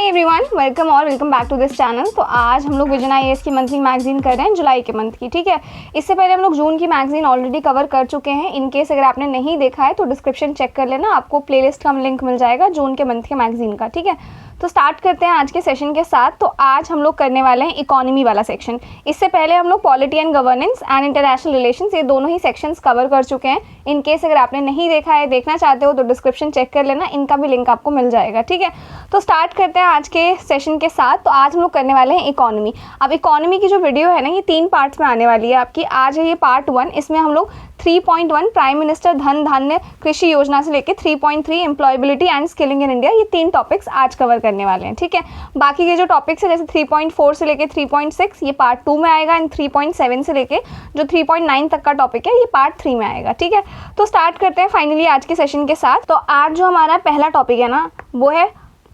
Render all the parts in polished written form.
Everyone, welcome back to this channel. तो आज हम लोग विजन आईएएस की मंथली मैगजीन कर रहे हैं जुलाई के मंथ की। ठीक है, इससे पहले हम लोग जून की मैगजीन ऑलरेडी कवर कर चुके हैं। इन केस अगर आपने नहीं देखा है तो डिस्क्रिप्शन चेक कर लेना, आपको प्लेलिस्ट का लिंक मिल जाएगा जून के मंथ के मैगजीन का। ठीक है, तो स्टार्ट करते हैं आज के सेशन के साथ। तो आज हम लोग करने वाले हैं इकोनॉमी वाला सेक्शन। इससे पहले हम लोग polity and governance and international relations, ये दोनों ही सेक्शंस कवर कर चुके हैं। इन केस अगर आपने नहीं देखा है, देखना चाहते हो तो डिस्क्रिप्शन चेक कर लेना, इनका भी लिंक आपको मिल जाएगा। ठीक है, तो स्टार्ट करते हैं आज के सेशन के साथ। तो आज हम लोग करने वाले हैं इकोनॉमी। अब इकोनॉमी की जो वीडियो है ना, ये 3 पार्ट्स में आने वाली है आपकी। आज है ये पार्ट 1। इसमें हम लोग 3.1 प्राइम मिनिस्टर धन धान्य कृषि योजना से लेके 3.3 employability and skilling in India, ये 3 टॉपिक्स आज कवर करने वाले हैं। ठीक है, बाकी के जो टॉपिक्स है जैसे 3.4 से लेके 3.6 ये पार्ट 2 में आएगा, एंड 3.7 से लेके जो 3.9 तक का टॉपिक है ये पार्ट 3 में आएगा। ठीक है, तो स्टार्ट करते हैं फाइनली आज के सेशन के साथ। तो आज जो हमारा पहला टॉपिक है ना, वो है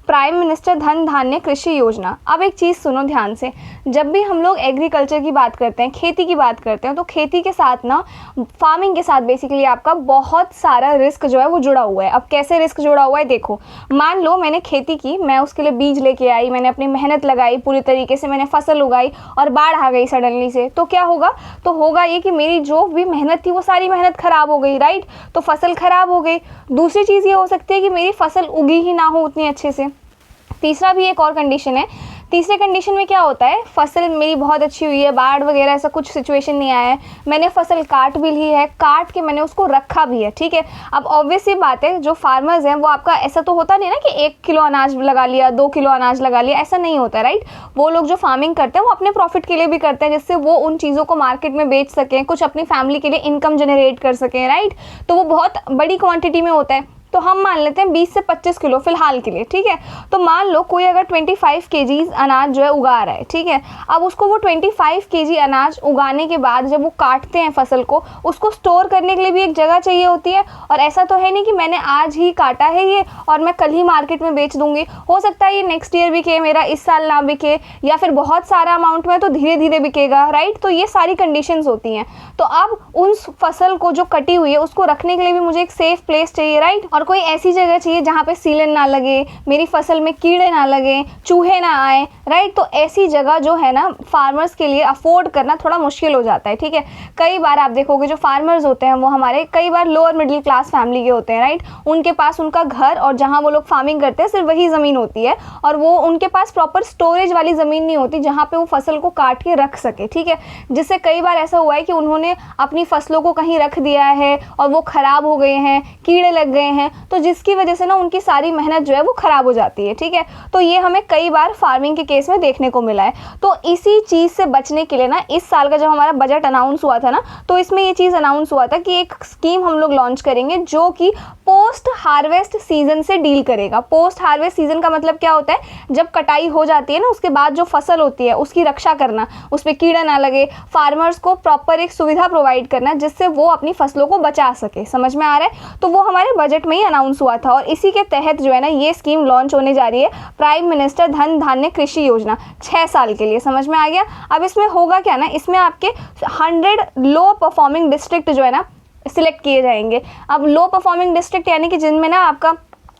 प्राइम मिनिस्टर धन धान्य कृषि योजना। अब एक चीज़ सुनो ध्यान से, जब भी हम लोग एग्रीकल्चर की बात करते हैं, खेती की बात करते हैं, तो खेती के साथ ना फार्मिंग के साथ बेसिकली आपका बहुत सारा रिस्क जो है वो जुड़ा हुआ है। अब कैसे रिस्क जुड़ा हुआ है देखो, मान लो मैंने खेती की, मैं उसके लिए बीज लेके आई, मैंने अपनी मेहनत लगाई पूरी तरीके से, मैंने फसल उगाई और बाढ़ आ गई सडनली से, तो क्या होगा? तो होगा ये कि मेरी जो भी मेहनत थी वो सारी मेहनत खराब हो गई, राइट? तो फसल खराब हो गई। दूसरी चीज़ ये हो सकती है कि मेरी फसल उगी ही ना हो उतनी अच्छे से। तीसरा भी एक और कंडीशन है। तीसरे कंडीशन में क्या होता है, फसल मेरी बहुत अच्छी हुई है, बाढ़ वगैरह ऐसा कुछ सिचुएशन नहीं आया है, मैंने फसल काट भी ली है, काट के मैंने उसको रखा भी है। ठीक है, अब ऑब्वियस सी बात है, जो फार्मर्स हैं वो आपका ऐसा तो होता नहीं ना कि 1 किलो अनाज लगा लिया, 2 किलो अनाज लगा लिया, ऐसा नहीं होता, राइट? वो लोग जो फार्मिंग करते हैं वो अपने प्रॉफिट के लिए भी करते हैं, जिससे वो उन चीज़ों को मार्केट में बेच सकें, कुछ अपनी फैमिली के लिए इनकम जनरेट कर सकें, राइट? तो वो बहुत बड़ी क्वान्टिटी में होता है। तो हम मान लेते हैं 20 से 25 किलो फिलहाल के लिए। ठीक है, तो मान लो कोई अगर 25 kg अनाज जो है उगा रहा है। ठीक है, अब उसको वो 25 kg अनाज उगाने के बाद जब वो काटते हैं फसल को, उसको स्टोर करने के लिए भी एक जगह चाहिए होती है। और ऐसा तो है नहीं कि मैंने आज ही काटा है ये और मैं कल ही मार्केट में बेच दूंगी। हो सकता है ये नेक्स्ट ईयर बिके, मेरा इस साल ना बिके, या फिर बहुत सारा अमाउंट में तो धीरे धीरे बिकेगा, राइट? तो ये सारी कंडीशंस होती हैं। तो अब उन फसल को जो कटी हुई है उसको रखने के लिए भी मुझे एक सेफ प्लेस चाहिए, राइट? और कोई ऐसी जगह चाहिए जहाँ पे सीलन ना लगे, मेरी फसल में कीड़े ना लगे, चूहे ना आए, राइट? तो ऐसी जगह जो है ना फार्मर्स के लिए अफोर्ड करना थोड़ा मुश्किल हो जाता है। ठीक है, कई बार आप देखोगे जो फार्मर्स होते हैं वो हमारे कई बार लोअर मिडिल क्लास फैमिली के होते हैं, राइट? उनके पास उनका घर और जहाँ वो लोग फार्मिंग करते हैं सिर्फ वही ज़मीन होती है, और वो उनके पास प्रॉपर स्टोरेज वाली ज़मीन नहीं होती जहाँ पे वो फसल को काट के रख सके। ठीक है, जिससे कई बार ऐसा हुआ है कि उन्होंने अपनी फसलों को कहीं रख दिया है और वो ख़राब हो गए हैं, कीड़े लग गए हैं, तो जिसकी वजह से ना उनकी सारी मेहनत जो है वो खराब हो जाती है। ठीक है, तो ये हमें कई बार फार्मिंग के केस में देखने को मिला है। तो इसी चीज़ से बचने के लिए ना इस साल का जब हमारा बजट अनाउंस हुआ था ना, तो इसमें ये चीज़ अनाउंस हुआ था कि एक स्कीम हम लोग लॉन्च करेंगे जो कि पोस्ट हार्वेस्ट सीजन से डील करेगा। पोस्ट हार्वेस्ट सीजन का मतलब क्या होता है, जब कटाई हो जाती है ना उसके बाद जो फसल होती है उसकी रक्षा करना, उस पर कीड़ा ना लगे, फार्मर्स को प्रॉपर एक सुविधा प्रोवाइड करना जिससे वो अपनी फसलों को बचा सके। समझ में आ रहा है? तो वो हमारे बजट में ही अनाउंस हुआ था और इसी के तहत जो है ना ये स्कीम लॉन्च होने जा रही है, प्राइम मिनिस्टर धन धान्य कृषि योजना, 6 साल के लिए। समझ में आ गया? अब इसमें होगा क्या ना, इसमें आपके 100 लो परफॉर्मिंग डिस्ट्रिक्ट जो है ना सिलेक्ट किए जाएंगे। अब लो परफॉर्मिंग डिस्ट्रिक्ट यानी कि जिनमें ना आपका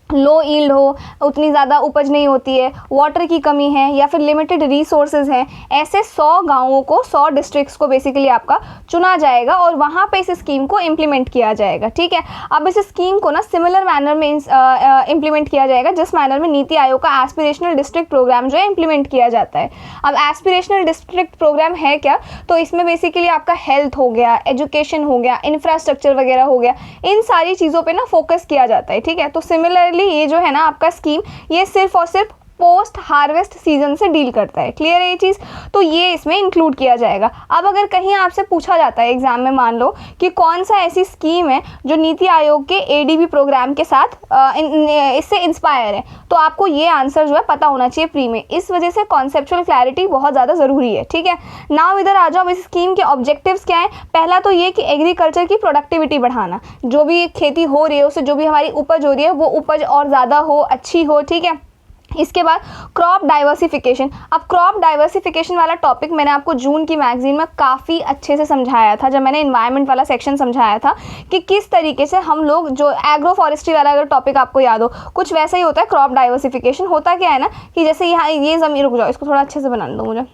लो यील्ड हो, उतनी ज़्यादा उपज नहीं होती है, वाटर की कमी है या फिर लिमिटेड रिसोर्सेज हैं, ऐसे 100 गाँवों को, 100 डिस्ट्रिक्ट्स को बेसिकली आपका चुना जाएगा और वहाँ पे इस स्कीम को इम्प्लीमेंट किया जाएगा। ठीक है, अब इस स्कीम को ना सिमिलर मैनर में इम्प्लीमेंट किया जाएगा जिस मैनर में नीति आयोग का एस्पिरेशनल डिस्ट्रिक्ट प्रोग्राम जो है इम्प्लीमेंट किया जाता है। अब एस्पिरेशनल डिस्ट्रिक्ट प्रोग्राम है क्या? तो इसमें बेसिकली आपका हेल्थ हो गया, एजुकेशन हो गया, इंफ्रास्ट्रक्चर वगैरह हो गया, इन सारी चीज़ों पर ना फोकस किया जाता है। ठीक है, तो सिमिलरली ये जो है ना आपका स्कीम, ये सिर्फ और सिर्फ पोस्ट हार्वेस्ट सीजन से डील करता है। क्लियर है ये चीज़? तो ये इसमें इंक्लूड किया जाएगा। अब अगर कहीं आपसे पूछा जाता है एग्जाम में, मान लो कि कौन सा ऐसी स्कीम है जो नीति आयोग के एडीबी प्रोग्राम के साथ इससे इंस्पायर है, तो आपको ये आंसर जो है पता होना चाहिए प्री में। इस वजह से कॉन्सेप्चुअल क्लैरिटी बहुत ज़्यादा ज़रूरी है। ठीक है, नाउ इधर आ जाओ, इस स्कीम के ऑब्जेक्टिव्स क्या है? पहला तो ये कि एग्रीकल्चर की प्रोडक्टिविटी बढ़ाना, जो भी खेती हो रही है उससे जो भी हमारी उपज हो रही है वो उपज और ज़्यादा हो, अच्छी हो। ठीक है, इसके बाद क्रॉप डाइवर्सिफिकेशन। अब क्रॉप डाइवर्सिफिकेशन वाला टॉपिक मैंने आपको जून की मैगजीन में काफ़ी अच्छे से समझाया था, जब मैंने इन्वायरमेंट वाला सेक्शन समझाया था कि किस तरीके से हम लोग, जो एग्रो फॉरेस्ट्री वाला अगर टॉपिक आपको याद हो, कुछ वैसा ही होता है क्रॉप डाइवर्सिफिकेशन। होता क्या है ना कि जैसे यहाँ ये ज़मीन, रुक जाओ इसको थोड़ा अच्छे से बना दो मुझे,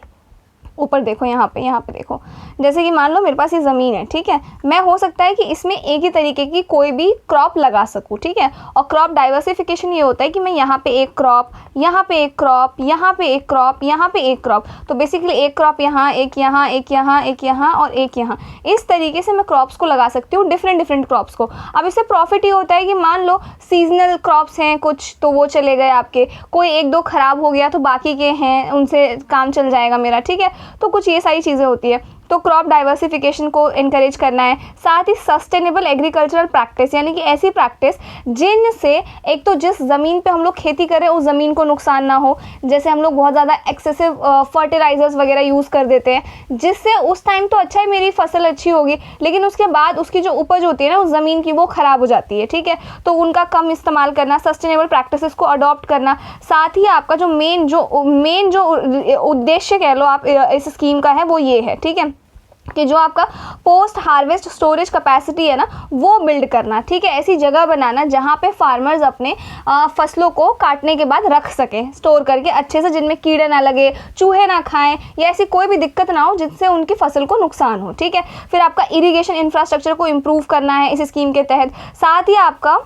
ऊपर देखो, यहाँ पे देखो, जैसे कि मान लो मेरे पास ये ज़मीन है, ठीक है, मैं हो सकता है कि इसमें एक ही तरीके की कोई भी क्रॉप लगा सकूँ, ठीक है। और क्रॉप डाइवर्सिफिकेशन ये होता है कि मैं यहाँ पे एक क्रॉप, यहाँ पे एक क्रॉप, यहाँ पे एक क्रॉप, यहाँ पे एक क्रॉप, तो बेसिकली एक क्रॉप यहाँ, एक यहाँ, एक यहाँ, एक यहाँ और एक यहाँ, इस तरीके से मैं क्रॉप्स को लगा सकती हूँ, डिफरेंट क्रॉप्स को। अब इससे प्रॉफिट ये होता है कि मान लो सीजनल क्रॉप्स हैं कुछ, तो वो चले गए आपके, कोई एक दो ख़राब हो गया तो बाकी के हैं उनसे काम चल जाएगा मेरा, ठीक है। तो कुछ ये सारी चीज़ें होती है, तो क्रॉप डाइवर्सिफिकेशन को इनकरेज करना है। साथ ही सस्टेनेबल एग्रीकल्चरल प्रैक्टिस, यानी कि ऐसी प्रैक्टिस जिनसे एक तो जिस ज़मीन पे हम लोग खेती कर रहे हैं उस ज़मीन को नुकसान ना हो, जैसे हम लोग बहुत ज़्यादा एक्सेसिव फर्टिलाइजर्स वगैरह यूज़ कर देते हैं, जिससे उस टाइम तो अच्छा है मेरी फसल अच्छी होगी, लेकिन उसके बाद उसकी जो उपज होती है ना उस ज़मीन की, वो ख़राब हो जाती है, ठीक है। तो उनका कम इस्तेमाल करना, सस्टेनेबल प्रैक्टिसेस को अडॉप्ट करना। साथ ही आपका जो मेन जो उद्देश्य कह लो आप इस स्कीम का है वो ये है, ठीक है, कि जो आपका पोस्ट हार्वेस्ट स्टोरेज कैपेसिटी है ना वो बिल्ड करना, ठीक है। ऐसी जगह बनाना जहाँ पे फार्मर्स अपने फसलों को काटने के बाद रख सकें स्टोर करके अच्छे से, जिनमें कीड़े ना लगे, चूहे ना खाएं या ऐसी कोई भी दिक्कत ना हो जिससे उनकी फसल को नुकसान हो, ठीक है। फिर आपका इरिगेशन इंफ्रास्ट्रक्चर को इम्प्रूव करना है इस स्कीम के तहत। साथ ही आपका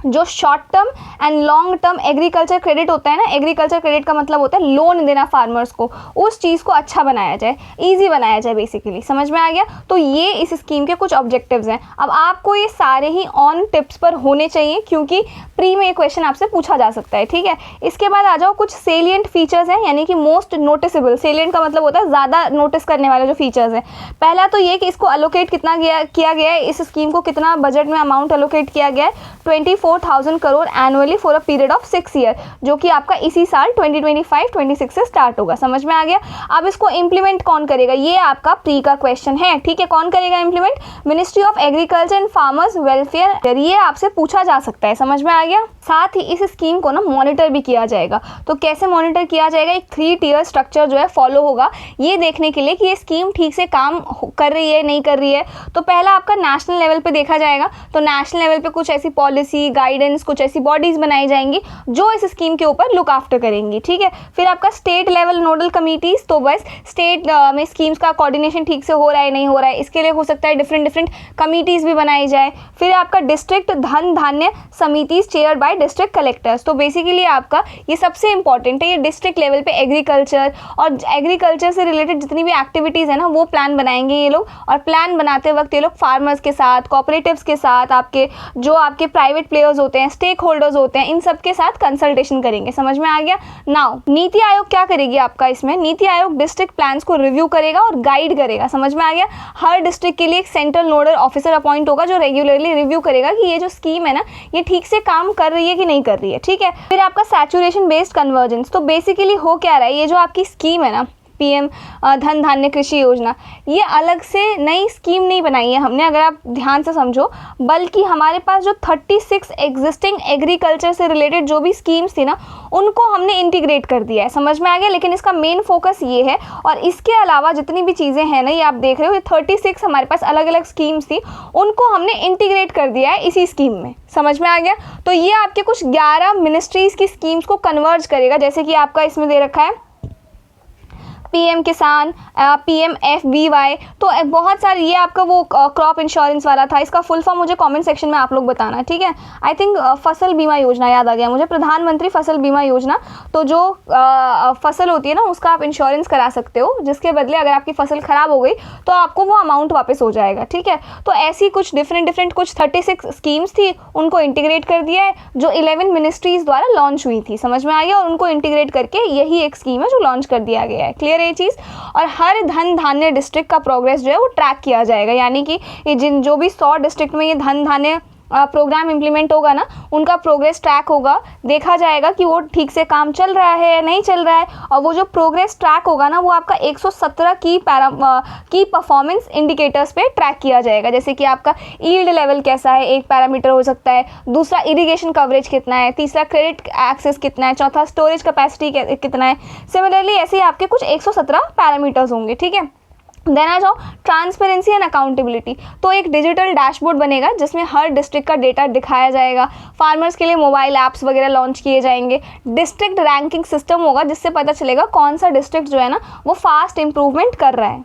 जो short term and long term agriculture credit होता है ना, एग्रीकल्चर क्रेडिट का मतलब होता है लोन देना फार्मर्स को, उस चीज़ को अच्छा बनाया जाए, इजी बनाया जाए, बेसिकली समझ में आ गया। तो ये इस स्कीम के कुछ ऑब्जेक्टिव्स हैं। अब आपको ये सारे ही ऑन टिप्स पर होने चाहिए, क्योंकि प्री में ये क्वेश्चन आपसे पूछा जा सकता है, ठीक है। इसके बाद आ जाओ कुछ सेलिएंट फीचर्स हैं, यानी कि मोस्ट नोटिसेबल, सेलिएंट का मतलब होता है ज़्यादा नोटिस करने वाले जो फीचर्स हैं। पहला तो ये कि इसको अलोकेट कितना किया गया है, इस स्कीम को कितना बजट में अमाउंट अलोकेट किया गया है, 24,000 crore annually for a period of 6 year, जो कि आपका इसी साल 2025-26 से स्टार्ट होगा, समझ में आ गया। अब इसको इम्प्लीमेंट कौन करेगा, ये आपका प्री का क्वेश्चन है, ठीक है। कौन करेगा implement? Ministry of agriculture and farmers welfare, ये आपसे पूछा जा सकता है, समझ में आ गया। साथ ही इस स्कीम को ना मॉनिटर भी किया जाएगा। तो कैसे मॉनिटर किया जाएगा? एक 3 टियर स्ट्रक्चर जो है फॉलो होगा, ये देखने के लिए कि ये स्कीम ठीक से काम कर रही है नहीं कर रही है। तो पहला आपका नेशनल लेवल पे देखा जाएगा, तो नेशनल लेवल पे कुछ ऐसी पॉलिसी गाइडेंस, कुछ ऐसी बॉडीज बनाई जाएंगी जो इस स्कीम के ऊपर लुक आफ्टर करेंगी, ठीक है। फिर आपका स्टेट लेवल नोडल कमिटीज, तो बस स्टेट में स्कीम्स का कोऑर्डिनेशन ठीक से हो रहा है नहीं हो रहा है, इसके लिए हो सकता है डिफरेंट कमिटीज भी बनाई जाए। फिर आपका डिस्ट्रिक्ट धन धान्य समिति चेयर बाय डिस्ट्रिक्ट कलेक्टर्स, तो बेसिकली आपका ये सबसे इंपॉर्टेंट है, ये डिस्ट्रिक्ट लेवल पे एग्रीकल्चर और एग्रीकल्चर से रिलेटेड जितनी भी एक्टिविटीज है ना वो प्लान बनाएंगे ये लोग। और प्लान बनाते वक्त ये लोग फार्मर्स के साथ, कोऑपरेटिव्स के साथ, आपके जो आपके प्राइवेट प्लेयर्स होते हैं, स्टेक होल्डर्स होते हैं, इन सब के साथ कंसल्टेशन करेंगे, समझ में आ गया। नाउ नीति आयोग क्या करेगी आपका इसमें? नीति आयोग डिस्ट्रिक्ट प्लान्स को रिव्यू करेगा और गाइड करेगा, समझ में आ गया। हर डिस्ट्रिक्ट के लिए एक सेंट्रल नोडल ऑफिसर अपॉइंट होगा जो रेगुलरली रिव्यू करेगा कि ये जो स्कीम है ना ये ठीक से काम कर रही है कि नहीं कर रही है, ठीक है। फिर आपका सैचुरेशन बेस्ड कन्वर्जेंस, तो बेसिकली हो क्या रहा है, ये जो आपकी स्कीम है ना पीएम धन धान्य कृषि योजना, ये अलग से नई स्कीम नहीं बनाई है हमने, अगर आप ध्यान से समझो, बल्कि हमारे पास जो 36 एग्जिस्टिंग एग्रीकल्चर से रिलेटेड जो भी स्कीम्स थी ना उनको हमने इंटीग्रेट कर दिया है, समझ में आ गया। लेकिन इसका मेन फोकस ये है, और इसके अलावा जितनी भी चीज़ें हैं ना ये आप देख रहे हो, ये 36 हमारे पास अलग अलग स्कीम्स थी, उनको हमने इंटीग्रेट कर दिया है इसी स्कीम में, समझ में आ गया। तो ये आपके कुछ 11 मिनिस्ट्रीज़ की स्कीम्स को कन्वर्ज करेगा, जैसे कि आपका इसमें दे रखा है पीएम किसान, PMFBY, तो बहुत सारे, ये आपका वो क्रॉप इंश्योरेंस वाला था, इसका फुल फॉर्म मुझे कमेंट सेक्शन में आप लोग बताना, ठीक है। आई थिंक फसल बीमा योजना, याद आ गया मुझे, प्रधानमंत्री फसल बीमा योजना। तो जो फसल होती है ना उसका आप इंश्योरेंस करा सकते हो, जिसके बदले अगर आपकी फसल ख़राब हो गई तो आपको वो अमाउंट वापस हो जाएगा, ठीक है। तो ऐसी कुछ डिफरेंट कुछ 36 स्कीम्स थी, उनको इंटीग्रेट कर दिया है, जो 11 मिनिस्ट्रीज़ द्वारा लॉन्च हुई थी, समझ में आ गया। और उनको इंटीग्रेट करके यही एक स्कीम है जो लॉन्च कर दिया गया है, क्लियर ये चीज़। और हर धन धान्य डिस्ट्रिक्ट का प्रोग्रेस जो है वो ट्रैक किया जाएगा, यानी कि ये जो भी 100 डिस्ट्रिक्ट में ये धन धान्य प्रोग्राम इम्प्लीमेंट होगा ना, उनका प्रोग्रेस ट्रैक होगा, देखा जाएगा कि वो ठीक से काम चल रहा है या नहीं चल रहा है। और वो जो प्रोग्रेस ट्रैक होगा ना, वो आपका 117 की परफॉर्मेंस इंडिकेटर्स पे ट्रैक किया जाएगा। जैसे कि आपका यील्ड लेवल कैसा है, एक पैरामीटर हो सकता है, दूसरा इरिगेशन कवरेज कितना है, तीसरा क्रेडिट एक्सेस कितना है, चौथा स्टोरेज कैपेसिटी कितना है। सिमिलरली ऐसे ही आपके कुछ 117 पैरामीटर्स होंगे, ठीक है। देन आ जाओ ट्रांसपेरेंसी एंड अकाउंटेबिलिटी। तो एक डिजिटल डैशबोर्ड बनेगा जिसमें हर डिस्ट्रिक्ट का डेटा दिखाया जाएगा। फार्मर्स के लिए मोबाइल ऐप्स वगैरह लॉन्च किए जाएंगे। डिस्ट्रिक्ट रैंकिंग सिस्टम होगा जिससे पता चलेगा कौन सा डिस्ट्रिक्ट जो है ना वो फास्ट इंप्रूवमेंट कर रहा है,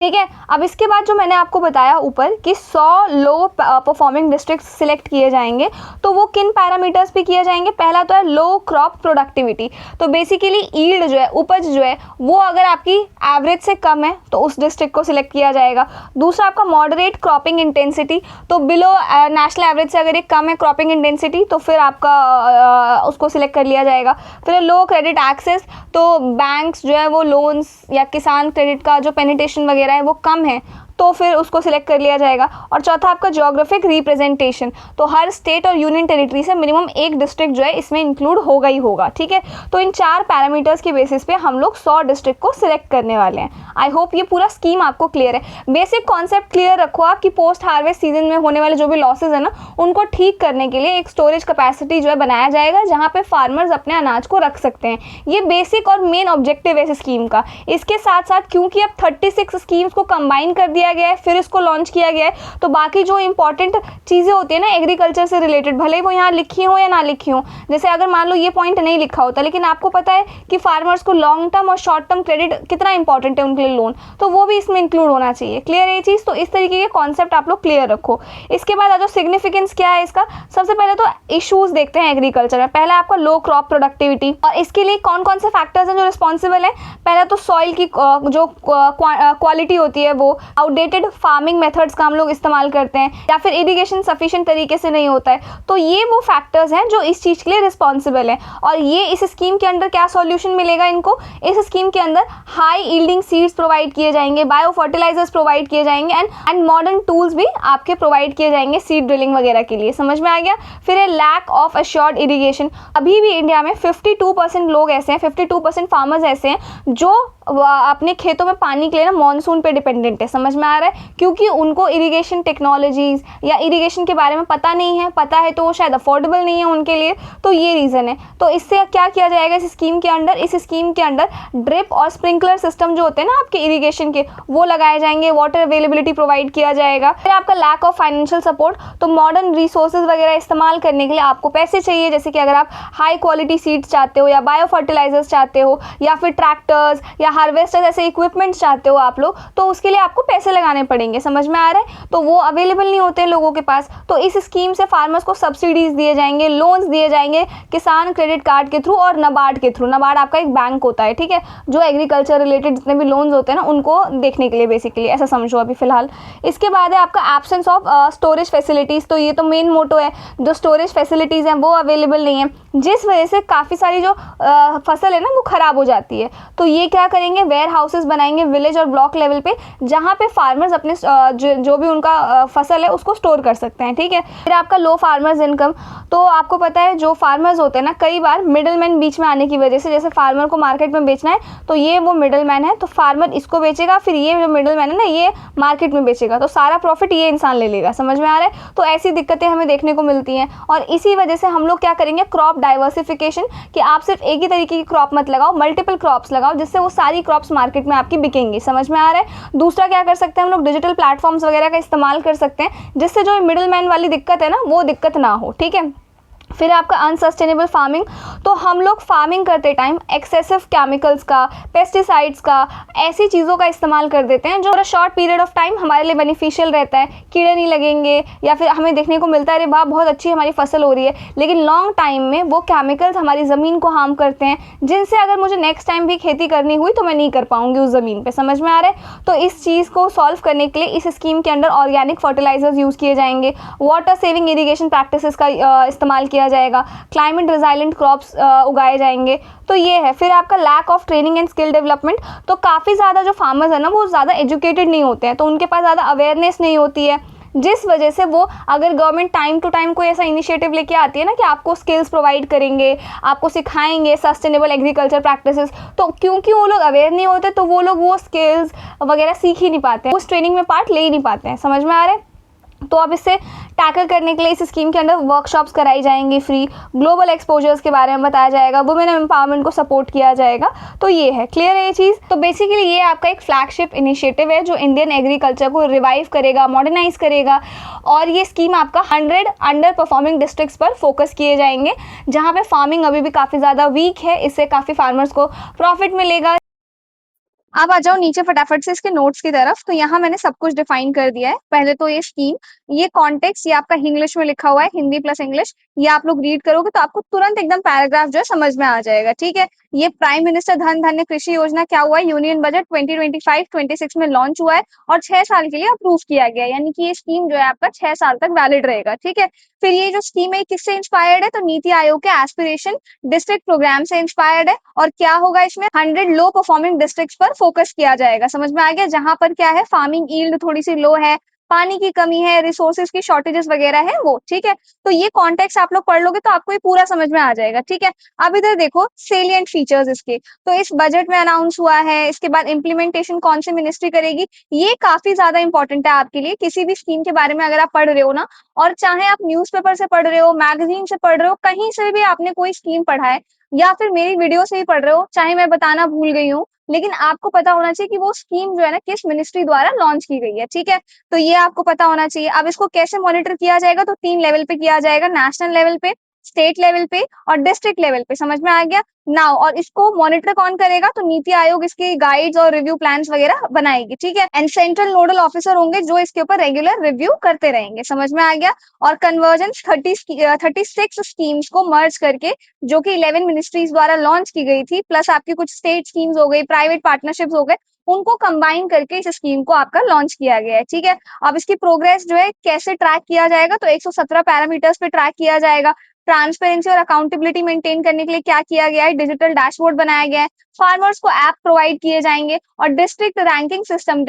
ठीक है। अब इसके बाद जो मैंने आपको बताया ऊपर कि 100 लो परफॉर्मिंग डिस्ट्रिक्ट सिलेक्ट किए जाएंगे, तो वो किन पैरामीटर्स पे किए जाएंगे। पहला तो है लो क्रॉप प्रोडक्टिविटी। तो बेसिकली ईल्ड जो है, उपज जो है, वो अगर आपकी एवरेज से कम है तो उस डिस्ट्रिक्ट को सिलेक्ट किया जाएगा। दूसरा आपका मॉडरेट क्रॉपिंग इंटेंसिटी। तो बिलो नेशनल एवरेज से अगर ये कम है क्रॉपिंग इंटेंसिटी तो फिर आपका उसको सिलेक्ट कर लिया जाएगा। फिर लो क्रेडिट एक्सेस। तो बैंक्स जो है वो लोन्स या किसान क्रेडिट का जो पेनिट्रेशन वगैरह है वो कम है तो फिर उसको सिलेक्ट कर लिया जाएगा। और चौथा आपका ज्योग्राफिक रिप्रेजेंटेशन। तो हर स्टेट और यूनियन टेरिटरी से मिनिमम एक डिस्ट्रिक्ट जो है इसमें इंक्लूड होगा ही होगा, ठीक है। तो इन 4 पैरामीटर्स के बेसिस पे हम लोग 100 डिस्ट्रिक्ट को सिलेक्ट करने वाले हैं। आई होप ये पूरा स्कीम आपको क्लियर है। बेसिक कॉन्सेप्ट क्लियर रखो आप कि पोस्ट हार्वेस्ट सीजन में होने वाले जो भी लॉसेज है ना, उनको ठीक करने के लिए एक स्टोरेज कैपेसिटी जो है बनाया जाएगा जहाँ पे फार्मर्स अपने अनाज को रख सकते हैं। ये बेसिक और मेन ऑब्जेक्टिव है इस स्कीम का। इसके साथ साथ क्योंकि अब 36 स्कीम्स को कंबाइन कर दिया गया है, फिर इसको लॉन्च किया गया है, तो बाकी जो इंपॉर्टेंट चीज़ें होती है ना एग्रीकल्चर से रिलेटेड, भले ही वो यहाँ लिखी हो या ना लिखी हो, जैसे अगर मान लो ये पॉइंट नहीं लिखा होता लेकिन आपको पता है कि फार्मर्स को लॉन्ग टर्म और शॉर्ट टर्म क्रेडिट कितना इंपॉर्टेंट है उनके लिए लोन, तो वो भी इसमें इंक्लूड होना चाहिए। क्लियर है ये चीज़। तो इस तरीके के कॉन्सेप्ट आप लोग क्लियर रखो। इसके बाद आ जाओ सिग्निफिकेंस क्या है इसका। सबसे पहले तो इशूज़ देखते हैं एग्रीकल्चर में। पहला आपका लो क्रॉप प्रोडक्टिविटी, और इसके लिए कौन कौन से फैक्टर्स हैं जो रिस्पॉन्सिबल हैं। पहला तो सॉइल की जो क्वालिटी होती है, वो आउटडेटेड फार्मिंग मेथड्स का हम लोग इस्तेमाल करते हैं, या फिर इरिगेशन सफिशिएंट तरीके से नहीं होता है। तो ये वो फैक्टर्स हैं जो इस चीज़ के लिए रिस्पॉन्सिबल है। और ये इस स्कीम के अंदर क्या सॉल्यूशन मिलेगा इनको। इस स्कीम के अंदर हाई यील्डिंग सीड्स प्रोवाइड किए जाएंगे, बायो फर्टिलाइजर्स प्रोवाइड किए जाएंगे, एंड मॉडर्न टूल्स भी आपके प्रोवाइड किए जाएंगे सीड ड्रिलिंग वगैरह के लिए। समझ में आ गया। फिर है लैक ऑफ एश्योर्ड इरिगेशन। अभी भी इंडिया में 52% लोग ऐसे हैं, 52% फार्मर्स ऐसे हैं जो अपने खेतों में पानी के लिए ना मानसून पे डिपेंडेंट है। समझ में आ रहा है। क्योंकि उनको इरिगेशन टेक्नोलॉजीज या इरिगेशन के बारे में पता नहीं है, पता है तो वो शायद अफोर्डेबल नहीं है उनके लिए, तो ये रीज़न है। तो इससे क्या किया जाएगा इस स्कीम के अंदर। इस स्कीम के अंदर ड्रिप और स्प्रिंकलर सिस्टम जो होते हैं ना आपके इरिगेशन के, वो लगाए जाएंगे, वाटर अवेलेबिलिटी प्रोवाइड किया जाएगा। फिर आपका लैक ऑफ फाइनेंशियल सपोर्ट। तो मॉडर्न रिसोर्सेज वगैरह इस्तेमाल करने के लिए आपको पैसे चाहिए, जैसे कि अगर आप हाई क्वालिटी सीड्स चाहते हो या बायो फर्टिलाइजर्स चाहते हो या फिर ट्रैक्टर्स या हार्वेस्टर जैसे इक्विपमेंट्स चाहते हो आप लोग, तो उसके लिए आपको पैसे लगाने पड़ेंगे। समझ में आ रहा है। तो वो अवेलेबल नहीं होते हैं लोगों के पास। तो इस स्कीम से फार्मर्स को सब्सिडीज दिए जाएंगे, लोन्स दिए जाएंगे किसान क्रेडिट कार्ड के थ्रू और नाबार्ड के थ्रू। नाबार्ड आपका एक बैंक होता है, ठीक है, जो एग्रीकल्चर रिलेटेड जितने भी लोन्स होते हैं ना उनको देखने के लिए बेसिकली, ऐसा समझो अभी फिलहाल। इसके बाद है आपका एब्सेंस ऑफ स्टोरेज फैसिलिटीज़। तो ये तो मेन मोटो है, जो स्टोरेज फैसिलिटीज़ हैं वो अवेलेबल नहीं है, जिस वजह से काफ़ी सारी जो फसल है ना वो ख़राब हो जाती है। तो ये क्या करेंगे, वेयर हाउसेस बनाएंगे विलेज और ब्लॉक लेवल पे, जहाँ पे फार्मर्स अपने जो भी उनका फसल है उसको स्टोर कर सकते हैं, ठीक है। फिर आपका लो फार्मर्स इनकम। तो आपको पता है जो फार्मर्स होते हैं ना, कई बार मिडल मैन बीच में आने की वजह से, जैसे फार्मर को मार्केट में बेचना है तो ये वो मिडल मैन है, तो फार्मर इसको बेचेगा, फिर ये जो मिडल मैन है ना ये मार्केट में बेचेगा, तो सारा प्रॉफिट ये इंसान ले लेगा। समझ में आ रहा है। तो ऐसी दिक्कतें हमें देखने को मिलती हैं, और इसी वजह से हम लोग क्या करेंगे, क्रॉप डाइवर्सिफिकेशन, कि आप सिर्फ एक ही तरीके की क्रॉप मत लगाओ, मल्टीपल क्रॉप्स लगाओ, जिससे वो सारी क्रॉप्स मार्केट में आपकी बिकेंगी। समझ में आ रहा है। दूसरा क्या कर सकते हैं हम लोग, डिजिटल प्लेटफॉर्म्स वगैरह का इस्तेमाल कर सकते हैं, जिससे जो मिडिल मैन वाली दिक्कत है ना वो दिक्कत ना हो, ठीक है। फिर आपका अनसस्टेनेबल फार्मिंग। तो हम लोग फार्मिंग करते टाइम एक्सेसिव केमिकल्स का, पेस्टिसाइड्स का, ऐसी चीज़ों का इस्तेमाल कर देते हैं जो शॉर्ट पीरियड ऑफ टाइम हमारे लिए बेनिफिशियल रहता है, कीड़े नहीं लगेंगे, या फिर हमें देखने को मिलता है अरे वाह बहुत अच्छी हमारी फसल हो रही है, लेकिन लॉन्ग टाइम में वो केमिकल्स हमारी ज़मीन को हार्म करते हैं, जिनसे अगर मुझे नेक्स्ट टाइम भी खेती करनी हुई तो मैं नहीं कर पाऊंगी उस ज़मीन पर। समझ में आ रहा है। तो इस चीज़ को सॉल्व करने के लिए इस स्कीम के अंदर ऑर्गेनिक फर्टिलाइजर्स यूज़ किए जाएंगे, वाटर सेविंग इरीगेशन प्रैक्टिसेस का इस्तेमाल किया जाएगा, क्लाइमेट रिजाइलेंट क्रॉप्स उगाए जाएंगे। तो ये है। फिर आपका lack of training and skill development. तो काफ़ी ज़्यादा जो फार्मर्स है ना वो ज़्यादा एजुकेटेड नहीं होते हैं, तो उनके पास ज़्यादा अवेयरनेस नहीं होती है, जिस वजह से वो अगर गवर्नमेंट टाइम टू टाइम कोई ऐसा इनिशिएटिव लेके आती है ना कि आपको स्किल्स प्रोवाइड करेंगे, आपको सिखाएंगे सस्टेनेबल एग्रीकल्चर प्रैक्टिसेस, तो क्योंकि वो लोग अवेयर नहीं होते तो वो लोग वो स्किल्स वगैरह सीख ही नहीं पाते हैं, उस ट्रेनिंग में पार्ट ले ही नहीं पाते हैं। समझ में आ रहा है? तो अब इससे टैकल करने के लिए इस स्कीम के अंदर वर्कशॉप्स कराई जाएंगी फ्री, ग्लोबल एक्सपोजर्स के बारे में बताया जाएगा, वुमेन एम्पावरमेंट को सपोर्ट किया जाएगा। तो ये है, क्लियर है ये चीज़? तो बेसिकली ये आपका एक फ्लैगशिप इनिशिएटिव है जो इंडियन एग्रीकल्चर को रिवाइव करेगा, मॉडर्नाइज करेगा। और ये स्कीम आपका 100 अंडर परफॉर्मिंग डिस्ट्रिक्ट्स पर फोकस किए जाएंगे जहाँ पे फार्मिंग अभी भी काफ़ी ज़्यादा वीक है। इससे काफ़ी फार्मर्स को प्रॉफिट मिलेगा। अब आ जाओ नीचे फटाफट से इसके नोट्स की तरफ। तो यहाँ मैंने सब कुछ डिफाइन कर दिया है। पहले तो ये स्कीम, ये कॉन्टेक्स्ट, ये आपका इंग्लिश में लिखा हुआ है, हिंदी प्लस इंग्लिश। ये आप लोग रीड करोगे तो आपको तुरंत एकदम पैराग्राफ जो है समझ में आ जाएगा, ठीक है। ये प्राइम मिनिस्टर धन धान्य कृषि योजना क्या हुआ है, यूनियन बजट 2025-26 में लॉन्च हुआ है और 6 साल के लिए अप्रूव किया गया है, यानी कि ये स्कीम जो है आपका 6 साल तक वैलिड रहेगा, ठीक है। फिर ये जो स्कीम है किससे इंस्पायर्ड है, तो नीति आयोग के एस्पिरेशन डिस्ट्रिक्ट प्रोग्राम से इंस्पायर्ड है। और क्या होगा इसमें, 100 लो परफॉर्मिंग डिस्ट्रिक्ट्स पर फोकस किया जाएगा। समझ में आ गया? जहां पर क्या है, फार्मिंग यील्ड थोड़ी सी लो है, पानी की कमी है, रिसोर्सेज की शॉर्टेजेस वगैरह है वो, ठीक है। तो ये कॉन्टेक्स्ट आप लोग पढ़ लोगे तो आपको ये पूरा समझ में आ जाएगा, ठीक है। अब इधर देखो सेलिएंट फीचर्स इसके, तो इस बजट में अनाउंस हुआ है। इसके बाद इम्प्लीमेंटेशन कौन सी मिनिस्ट्री करेगी, ये काफी ज्यादा इंपॉर्टेंट है आपके लिए। किसी भी स्कीम के बारे में अगर आप पढ़ रहे हो ना, और चाहे आप न्यूज़पेपर से पढ़ रहे हो, मैगजीन से पढ़ रहे हो, कहीं से भी आपने कोई स्कीम पढ़ा है या फिर मेरी वीडियो से ही पढ़ रहे हो, चाहे मैं बताना भूल गई हूँ, लेकिन आपको पता होना चाहिए कि वो स्कीम जो है ना किस मिनिस्ट्री द्वारा लॉन्च की गई है, ठीक है। तो ये आपको पता होना चाहिए। अब इसको कैसे मॉनिटर किया जाएगा, तो 3 लेवल पे किया जाएगा, नेशनल लेवल पे, स्टेट लेवल पे और डिस्ट्रिक्ट लेवल पे। समझ में आ गया नाउ? और इसको मॉनिटर कौन करेगा, तो नीति आयोग इसकी गाइड्स और रिव्यू प्लान्स वगैरह बनाएगी, ठीक है। एंड सेंट्रल नोडल ऑफिसर होंगे जो इसके ऊपर रेगुलर रिव्यू करते रहेंगे। समझ में आ गया? और कन्वर्जेंस 36 स्कीम्स को मर्ज करके, जो कि 11 मिनिस्ट्रीज द्वारा लॉन्च की गई थी, प्लस आपकी कुछ स्टेट स्कीम्स हो गई, प्राइवेट पार्टनरशिप्स हो गए, उनको कंबाइन करके इस स्कीम को आपका लॉन्च किया गया है, ठीक है। अब इसकी प्रोग्रेस जो है कैसे ट्रैक किया जाएगा, तो 117 पैरामीटर्स पे ट्रैक किया जाएगा। ट्रांसपेरेंसी और अकाउंटेबिलिटी मेंटेन करने के लिए क्या किया गया है, डिजिटल डैशबोर्ड बनाया गया है, फार्मर्स को ऐप प्रोवाइड किए जाएंगे और डिस्ट्रिक्ट रैंकिंग सिस्टम,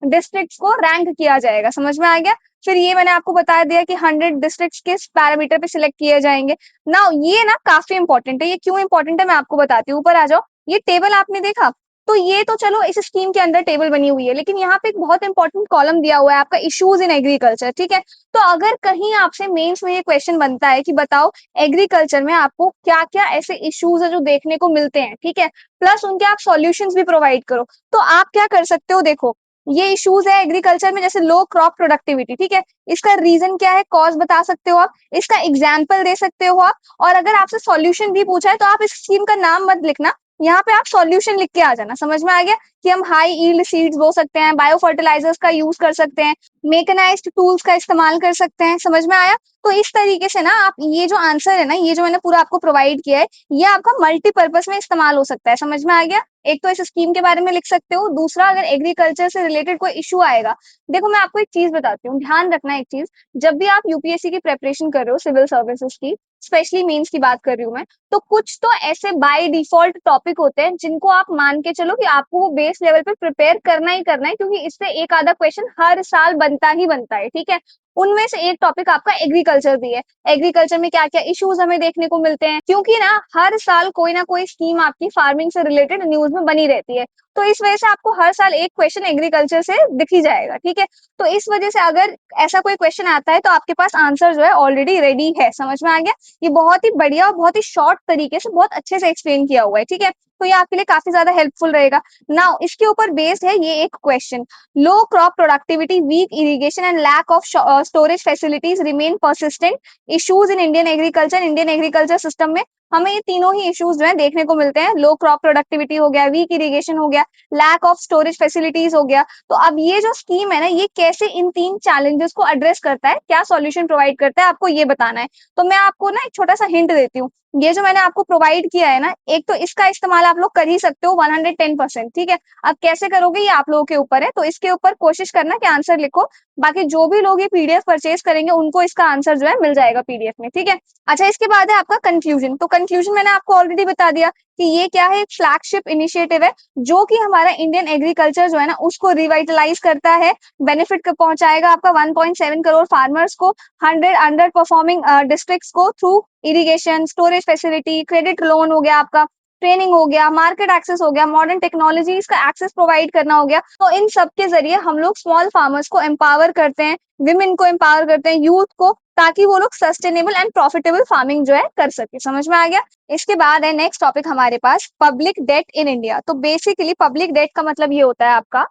डिस्ट्रिक्ट्स को रैंक किया जाएगा। समझ में आ गया? फिर ये मैंने आपको बता दिया कि 100 डिस्ट्रिक्ट्स किस पैरामीटर पे सिलेक्ट किए जाएंगे। ना ये ना काफी इंपॉर्टेंट है। ये क्यों इंपॉर्टेंट है मैं आपको बताती हूँ। ऊपर आ जाओ, ये टेबल आपने देखा, तो ये तो चलो इस स्कीम के अंदर टेबल बनी हुई है, लेकिन यहाँ पे एक बहुत इंपॉर्टेंट कॉलम दिया हुआ है आपका, इश्यूज इन एग्रीकल्चर, ठीक है। तो अगर कहीं आपसे मेंस में ये क्वेश्चन बनता है कि बताओ एग्रीकल्चर में आपको क्या क्या ऐसे इश्यूज है जो देखने को मिलते हैं, ठीक है, प्लस उनके आप सॉल्यूशंस भी प्रोवाइड करो, तो आप क्या कर सकते हो। देखो ये इश्यूज है एग्रीकल्चर में, जैसे लो क्रॉप प्रोडक्टिविटी, ठीक है, इसका रीजन क्या है, कॉज बता सकते हो आप, इसका एग्जाम्पल दे सकते हो आप, और अगर आपसे सॉल्यूशन भी पूछा है तो आप इस स्कीम का नाम मत लिखना, यहाँ पे आप सॉल्यूशन लिख के आ जाना। समझ में आ गया कि हम हाई यील्ड सीड्स बो सकते हैं, बायो फर्टिलाइजर्स का यूज कर सकते हैं, मेकनाइज्ड टूल्स का इस्तेमाल कर सकते हैं। समझ में आया? तो इस तरीके से ना आप ये जो आंसर है ना, ये जो मैंने पूरा आपको प्रोवाइड किया है, ये आपका मल्टीपर्पज में इस्तेमाल हो सकता है। समझ में आ गया? एक तो इस स्कीम के बारे में लिख सकते हो, दूसरा अगर एग्रीकल्चर से रिलेटेड कोई इशू आएगा, देखो मैं आपको एक चीज बताती हूँ, ध्यान रखना एक चीज, जब भी आप यूपीएससी की प्रिपरेशन कर रहे हो, सिविल सर्विसेज की, स्पेशली मेंस की बात कर रही हूँ मैं, तो कुछ तो ऐसे बाय डिफॉल्ट टॉपिक होते हैं जिनको आप मान के चलो कि आपको वो बेस लेवल पे प्रिपेयर करना ही करना है, क्योंकि इससे एक आधा क्वेश्चन हर साल बनता ही बनता है, ठीक है। उनमें से एक टॉपिक आपका एग्रीकल्चर भी है। एग्रीकल्चर में क्या क्या इश्यूज हमें देखने को मिलते हैं, क्योंकि ना हर साल कोई ना कोई स्कीम आपकी फार्मिंग से रिलेटेड न्यूज में बनी रहती है, तो इस वजह से आपको हर साल एक क्वेश्चन एग्रीकल्चर से दिख ही जाएगा, ठीक है। तो इस वजह से अगर ऐसा कोई क्वेश्चन आता है तो आपके पास आंसर जो है ऑलरेडी रेडी है। समझ में आ गया? ये बहुत ही बढ़िया और बहुत ही शॉर्ट तरीके से बहुत अच्छे से एक्सप्लेन किया हुआ है, ठीक है। तो ये आपके लिए काफी ज्यादा हेल्पफुल रहेगा। नाउ इसके ऊपर बेस्ड है ये एक question, low crop productivity, weak irrigation and lack of storage facilities remain persistent issues in Indian agriculture system में। हमें ये तीनों ही इश्यूज जो है देखने को मिलते हैं, लो क्रॉप प्रोडक्टिविटी हो गया, वीक इरिगेशन हो गया, लैक ऑफ स्टोरेज फैसिलिटीज हो गया। तो अब ये जो स्कीम है ना, ये कैसे इन 3 चैलेंजेस को एड्रेस करता है, क्या सॉल्यूशन प्रोवाइड करता है, आपको ये बताना है। तो मैं आपको ना एक छोटा सा हिंट देती हूँ, ये जो मैंने आपको प्रोवाइड किया है ना, एक तो इसका इस्तेमाल आप लोग कर ही सकते हो 110%, ठीक है। अब कैसे करोगे ये आप लोगों के ऊपर है, तो इसके ऊपर कोशिश करना कि आंसर लिखो। बाकी जो भी लोग ये पीडीएफ परचेज करेंगे उनको इसका आंसर जो है मिल जाएगा पीडीएफ में, ठीक है। अच्छा इसके बाद है आपका कंक्लूजन। तो कंक्लूजन मैंने आपको ऑलरेडी बता दिया कि ये क्या है, एक फ्लैगशिप इनिशिएटिव है जो कि हमारा इंडियन एग्रीकल्चर जो है ना उसको रिवाइटलाइज करता है, बेनिफिट पहुंचाएगा आपका 1.7 करोड़ फार्मर्स को, 100 अंडर परफॉर्मिंग डिस्ट्रिक्ट्स को through irrigation, storage facility, credit loan हो गया आपका, ट्रेनिंग हो गया, मार्केट एक्सेस हो गया, मॉडर्न टेक्नोलॉजीज का एक्सेस प्रोवाइड करना हो गया। तो इन सब के जरिए हम लोग स्मॉल फार्मर्स को एम्पावर करते हैं, विमेन को एम्पावर करते हैं, यूथ को, ताकि वो लोग सस्टेनेबल एंड प्रॉफिटेबल फार्मिंग जो है कर सके। समझ में आ गया? इसके बाद है नेक्स्ट टॉपिक हमारे पास, पब्लिक डेट इन इंडिया। तो बेसिकली पब्लिक डेट का मतलब ये होता है आपका,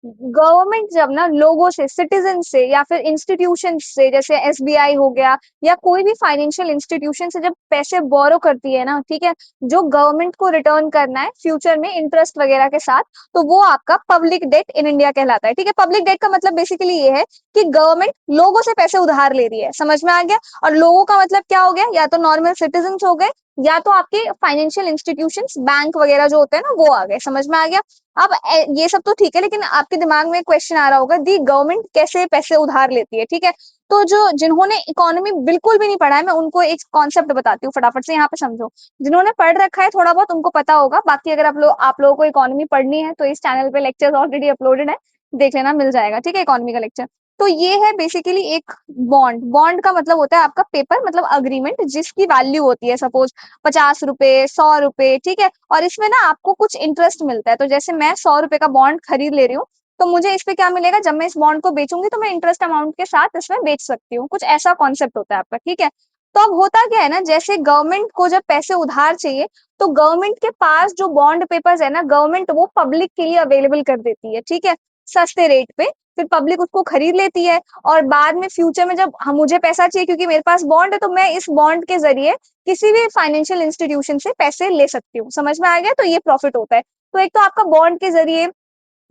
गवर्नमेंट जब ना लोगों से, सिटीजन से या फिर इंस्टीट्यूशन से, जैसे एसबीआई हो गया या कोई भी फाइनेंशियल इंस्टीट्यूशन से जब पैसे बोरो करती है ना, ठीक है, जो गवर्नमेंट को रिटर्न करना है फ्यूचर में इंटरेस्ट वगैरह के साथ, तो वो आपका पब्लिक डेट इन इंडिया कहलाता है। ठीक है, पब्लिक डेट का मतलब बेसिकली ये है कि गवर्नमेंट लोगों से पैसे उधार ले रही है। समझ में आ गया? और लोगों का मतलब क्या हो गया, या तो नॉर्मल सिटीजन हो गए या तो आपके फाइनेंशियल इंस्टीट्यूशंस, बैंक वगैरह जो होते हैं ना, वो आ गए। समझ में आ गया? अब ये सब तो ठीक है, लेकिन आपके दिमाग में क्वेश्चन आ रहा होगा, दी गवर्नमेंट कैसे पैसे उधार लेती है? ठीक है, तो जो जिन्होंने इकोनॉमी बिल्कुल भी नहीं पढ़ा है, मैं उनको एक कॉन्सेप्ट बताती हूँ, फटाफट से यहाँ पे समझो। जिन्होंने पढ़ रखा है थोड़ा बहुत उनको पता होगा, बाकी अगर आप लोगों को इकोनॉमी पढ़नी है तो इस चैनल पे लेक्चर्स ऑलरेडी अपलोडेड है, देख लेना, मिल जाएगा। ठीक है, इकोनॉमी का लेक्चर। तो ये है बेसिकली एक बॉन्ड। बॉन्ड का मतलब होता है आपका पेपर, मतलब अग्रीमेंट जिसकी वैल्यू होती है सपोज 50 रुपए, 100 रुपए। ठीक है, और इसमें ना आपको कुछ इंटरेस्ट मिलता है। तो जैसे मैं 100 रुपए का बॉन्ड खरीद ले रही हूँ, तो मुझे इस पे क्या मिलेगा, जब मैं इस बॉन्ड को बेचूंगी तो मैं इंटरेस्ट अमाउंट के साथ इसमें बेच सकती हूँ। कुछ ऐसा कॉन्सेप्ट होता है आपका। ठीक है, तो अब होता क्या है ना, जैसे गवर्नमेंट को जब पैसे उधार चाहिए तो गवर्नमेंट के पास जो बॉन्ड पेपर्स है ना, गवर्नमेंट वो पब्लिक के लिए अवेलेबल कर देती है। ठीक है, सस्ते रेट पे, फिर पब्लिक उसको खरीद लेती है, और बाद में फ्यूचर में जब हम मुझे पैसा चाहिए क्योंकि मेरे पास बॉन्ड है, तो मैं इस बॉन्ड के जरिए किसी भी फाइनेंशियल इंस्टीट्यूशन से पैसे ले सकती हूँ। समझ में आ गया? तो ये प्रॉफिट होता है। तो एक तो आपका बॉन्ड के जरिए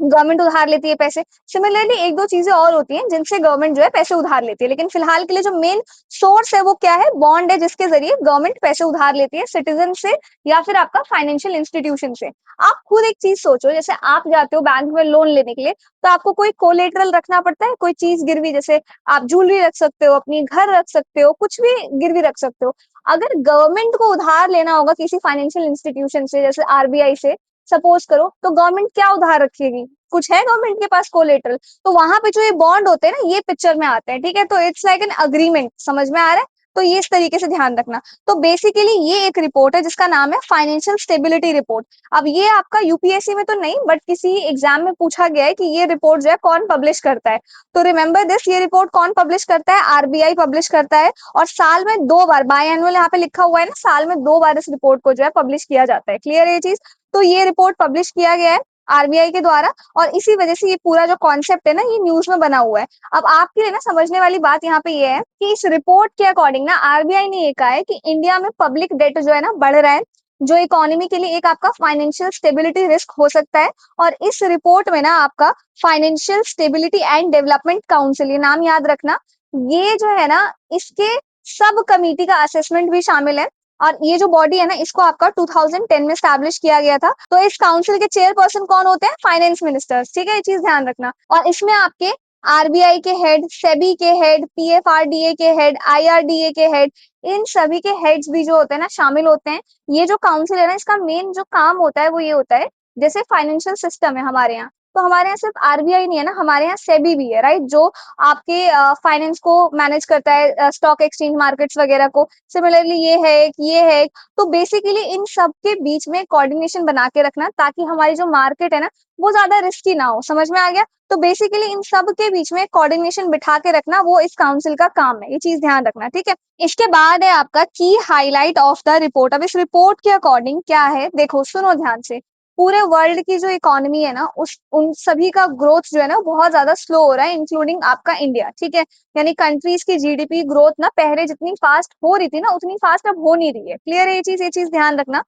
गवर्नमेंट उधार लेती है पैसे। सिमिलरली एक दो चीजें और होती हैं जिनसे गवर्नमेंट जो है पैसे उधार लेती है, लेकिन फिलहाल के लिए जो मेन सोर्स है वो क्या है, बॉन्ड है, जिसके जरिए गवर्नमेंट पैसे उधार लेती है सिटीजन से या फिर आपका फाइनेंशियल इंस्टीट्यूशन से। आप खुद एक चीज सोचो, जैसे आप जाते हो बैंक में लोन लेने के लिए, तो आपको कोई कोलेटरल रखना पड़ता है, कोई चीज गिरवी, जैसे आप ज्वेलरी रख सकते हो, अपनी घर रख सकते हो, कुछ भी गिरवी रख सकते हो। अगर गवर्नमेंट को उधार लेना होगा किसी फाइनेंशियल इंस्टीट्यूशन से, जैसे आरबीआई से सपोज करो, तो गवर्नमेंट क्या उधार रखेगी? कुछ है गवर्नमेंट के पास कोलेटरल? तो वहां पे जो ये बॉन्ड होते हैं ना, ये पिक्चर में आते हैं। ठीक है, तो इट्स लाइक एन अग्रीमेंट। समझ में आ रहा है? तो ये इस तरीके से ध्यान रखना। तो बेसिकली ये एक रिपोर्ट है जिसका नाम है फाइनेंशियल स्टेबिलिटी रिपोर्ट। अब ये आपका यूपीएससी में तो नहीं, बट किसी एग्जाम में पूछा गया है कि ये रिपोर्ट जो है कौन पब्लिश करता है। तो रिमेंबर दिस, ये रिपोर्ट कौन पब्लिश करता है? आरबीआई पब्लिश करता है, और साल में 2 बार, बाई एनुअल यहाँ पे लिखा हुआ है ना, साल में 2 बार इस रिपोर्ट को जो है पब्लिश किया जाता है। क्लियर है ये चीज? तो ये रिपोर्ट पब्लिश किया गया है आरबीआई के द्वारा, और इसी वजह से ये पूरा जो कॉन्सेप्ट है ना, ये न्यूज में बना हुआ है। अब आपके लिए ना समझने वाली बात यहाँ पे ये है कि इस रिपोर्ट के अकॉर्डिंग ना आरबीआई ने ये कहा है कि इंडिया में पब्लिक डेट जो है ना बढ़ रहा है, जो इकोनॉमी के लिए एक आपका फाइनेंशियल स्टेबिलिटी रिस्क हो सकता है। और इस रिपोर्ट में ना आपका financial stability and development council, ये नाम याद रखना, ये जो है ना इसके सब कमिटी का असेसमेंट भी शामिल है। और ये जो बॉडी है ना, इसको आपका 2010 में स्टैब्लिश किया गया था। तो इस काउंसिल के चेयरपर्सन कौन होते हैं? Finance ministers. ठीक है, ये चीज ध्यान रखना। और इसमें आपके आरबीआई के हेड, सेबी के हेड, पीएफआरडीए के हेड, आईआरडीए के हेड, इन सभी के हेड्स भी जो होते हैं ना शामिल होते हैं। ये जो काउंसिल है ना, इसका मेन जो काम होता है वो ये होता है, जैसे फाइनेंशियल सिस्टम है हमारे यहाँ, तो हमारे यहाँ सिर्फ आरबीआई नहीं है ना, हमारे यहाँ सेबी भी है, राइट, जो आपके फाइनेंस को मैनेज करता है, स्टॉक एक्सचेंज मार्केट्स वगैरह को। सिमिलरली ये है, तो बेसिकली इन सब के बीच में कोऑर्डिनेशन बना के रखना, ताकि हमारी जो मार्केट है ना वो ज्यादा रिस्की ना हो। समझ में आ गया? तो बेसिकली इन सब के बीच में कोऑर्डिनेशन बिठा के रखना, वो इस काउंसिल का काम है। ये चीज ध्यान रखना। ठीक है, इसके बाद है आपका की हाईलाइट ऑफ द रिपोर्ट। अब इस रिपोर्ट के अकॉर्डिंग क्या है, देखो सुनो ध्यान से। पूरे वर्ल्ड की जो इकोनॉमी है ना, उस उन सभी का ग्रोथ जो है ना बहुत ज्यादा स्लो हो रहा है, इंक्लूडिंग आपका इंडिया। ठीक है, यानी कंट्रीज की जीडीपी ग्रोथ ना पहले जितनी फास्ट हो रही थी ना, उतनी फास्ट अब हो नहीं रही है। क्लियर है ये चीज ध्यान रखना।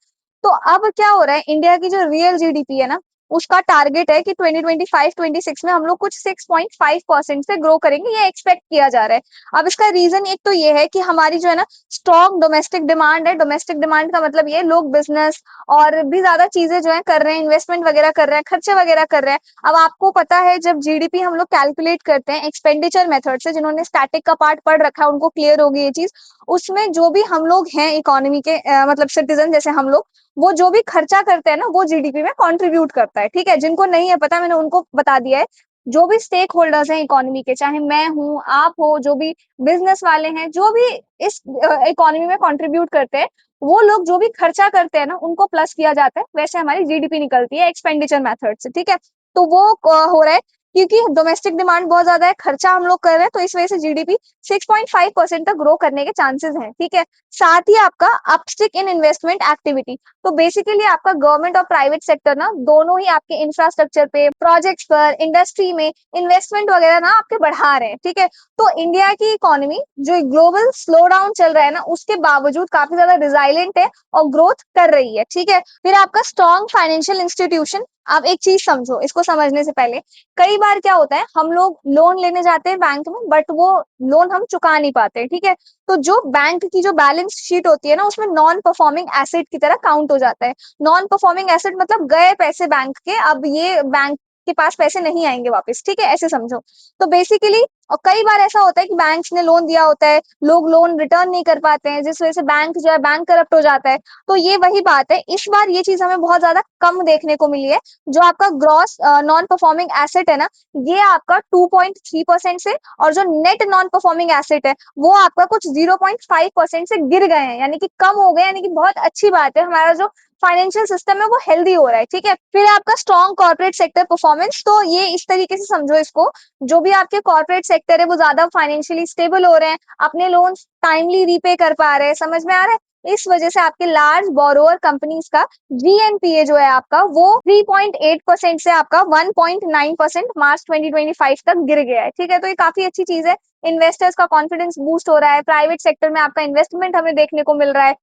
तो अब क्या हो रहा है, इंडिया की जो रियल जीडीपी है ना, उसका टारगेट है कि 2025-26 में हम लोग कुछ 6.5% से ग्रो करेंगे, ये एक्सपेक्ट किया जा रहा है। अब इसका रीजन एक तो ये है कि हमारी जो है ना स्ट्रॉन्ग डोमेस्टिक डिमांड है। डोमेस्टिक डिमांड का मतलब ये, लोग बिजनेस और भी ज्यादा चीजें जो है कर रहे हैं, इन्वेस्टमेंट वगैरह कर रहे हैं, खर्चे वगैरह कर रहे हैं। अब आपको पता है, जब जीडीपी हम लोग कैलकुलेट करते हैं एक्सपेंडिचर मेथड से, जिन्होंने स्टैटिक का पार्ट पढ़ रखा है उनको क्लियर होगी ये चीज, उसमें जो भी हम लोग हैं इकोनॉमी के मतलब सिटीजन जैसे हम लोग, वो जो भी खर्चा करते हैं ना वो जीडीपी में कंट्रीब्यूट करता है, ठीक है। जिनको नहीं है पता मैंने उनको बता दिया है। जो भी स्टेक होल्डर्स हैं इकोनॉमी के, चाहे मैं हूँ, आप हो, जो भी बिजनेस वाले हैं, जो भी इस इकोनॉमी में कंट्रीब्यूट करते हैं, वो लोग जो भी खर्चा करते हैं ना उनको प्लस किया जाता है। वैसे हमारी जीडीपी निकलती है एक्सपेंडिचर मेथड से, ठीक है। तो वो हो रहा है क्योंकि डोमेस्टिक डिमांड बहुत ज्यादा है, खर्चा हम लोग कर रहे हैं, तो इस वजह से जीडीपी 6.5% तक ग्रो करने के चांसेस हैं, ठीक है। साथ ही आपका अपस्टिक इन इन्वेस्टमेंट एक्टिविटी, तो बेसिकली आपका गवर्नमेंट और प्राइवेट सेक्टर ना दोनों ही आपके इंफ्रास्ट्रक्चर पे, प्रोजेक्ट्स पर, इंडस्ट्री में इन्वेस्टमेंट वगैरह ना आपके बढ़ा रहे हैं, ठीक है। तो इंडिया की इकोनॉमी जो ग्लोबल स्लो डाउन चल रहा है ना उसके बावजूद काफी ज्यादा रिजाइलेंट है और ग्रोथ कर रही है, ठीक है। फिर आपका स्ट्रॉन्ग फाइनेंशियल इंस्टीट्यूशन, आप एक चीज समझो इसको समझने से पहले, कई बार क्या होता है हम लोग लोन लेने जाते हैं बैंक में बट वो लोन हम चुका नहीं पाते, ठीक है। तो जो बैंक की जो बैलेंस शीट होती है ना उसमें नॉन परफॉर्मिंग एसेट की तरह काउंट हो जाता है। नॉन परफॉर्मिंग एसेट मतलब गए पैसे बैंक के, अब ये बैंक के पास पैसे नहीं आएंगे वापस, ठीक है, ऐसे समझो। तो बेसिकली और कई बार ऐसा होता है कि बैंक्स ने लोन दिया होता है, लोग लोन रिटर्न नहीं कर पाते हैं, जिस वजह से बैंक जो है बैंक करप्ट हो जाता है। तो ये वही बात है, इस बार ये चीज हमें बहुत ज्यादा कम देखने को मिली है। जो आपका ग्रॉस नॉन परफॉर्मिंग एसेट है ना, ये आपका 2.3% से, और जो नेट नॉन परफॉर्मिंग एसेट है वो आपका कुछ 0.5% से गिर गए हैं, यानी कि कम हो गए, यानी कि बहुत अच्छी बात है। हमारा जो फाइनेंशियल सिस्टम है वो हेल्दी हो रहा है, ठीक है। फिर आपका स्ट्रॉन्ग कॉर्पोरेट सेक्टर परफॉर्मेंस, तो ये इस तरीके से समझो इसको, जो भी आपके कॉर्पोरेट सेक्टर है वो ज्यादा फाइनेंशियली स्टेबल हो रहे हैं, अपने लोन टाइमली रीपे कर पा रहे हैं, समझ में आ रहा है। इस वजह से आपके लार्ज बोरोअर कंपनीज का जीएनपीए जो है आपका वो 3.8% से आपका 1.9% मार्च 2025 तक गिर गया है, ठीक है। तो ये काफी अच्छी चीज है, इन्वेस्टर्स का कॉन्फिडेंस बूस्ट हो रहा है, प्राइवेट सेक्टर में आपका इन्वेस्टमेंट हमें देखने को मिल रहा है।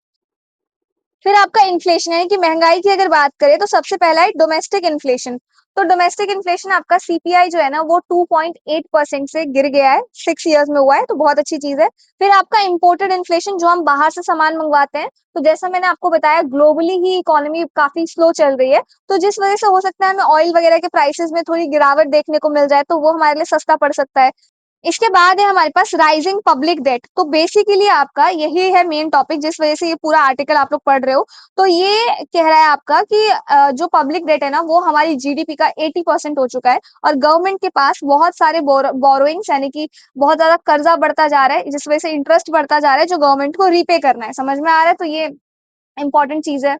फिर आपका इन्फ्लेशन यानी कि महंगाई की अगर बात करें तो सबसे पहला है डोमेस्टिक इन्फ्लेशन। तो डोमेस्टिक इन्फ्लेशन आपका सीपीआई जो है ना वो 2.8% से गिर गया है, 6 ईयर्स में हुआ है, तो बहुत अच्छी चीज है। फिर आपका इम्पोर्टेड इन्फ्लेशन, जो हम बाहर से सामान मंगवाते हैं, तो जैसा मैंने आपको बताया ग्लोबली ही इकोनॉमी काफी स्लो चल रही है, तो जिस वजह से हो सकता है हमें ऑयल वगैरह के प्राइसेस में थोड़ी गिरावट देखने को मिल जाए, तो वो हमारे लिए सस्ता पड़ सकता है। इसके बाद है हमारे पास राइजिंग पब्लिक डेट, तो बेसिकली आपका यही है मेन टॉपिक जिस वजह से ये पूरा आर्टिकल आप लोग पढ़ रहे हो। तो ये कह रहा है आपका कि जो पब्लिक डेट है ना वो हमारी जीडीपी का 80% हो चुका है, और गवर्नमेंट के पास बहुत सारे बोरोइंग्स यानी कि बहुत ज्यादा कर्जा बढ़ता जा रहा है, जिस वजह से इंटरेस्ट बढ़ता जा रहा है जो गवर्नमेंट को रीपे करना है, समझ में आ रहा है। तो ये इंपॉर्टेंट चीज है।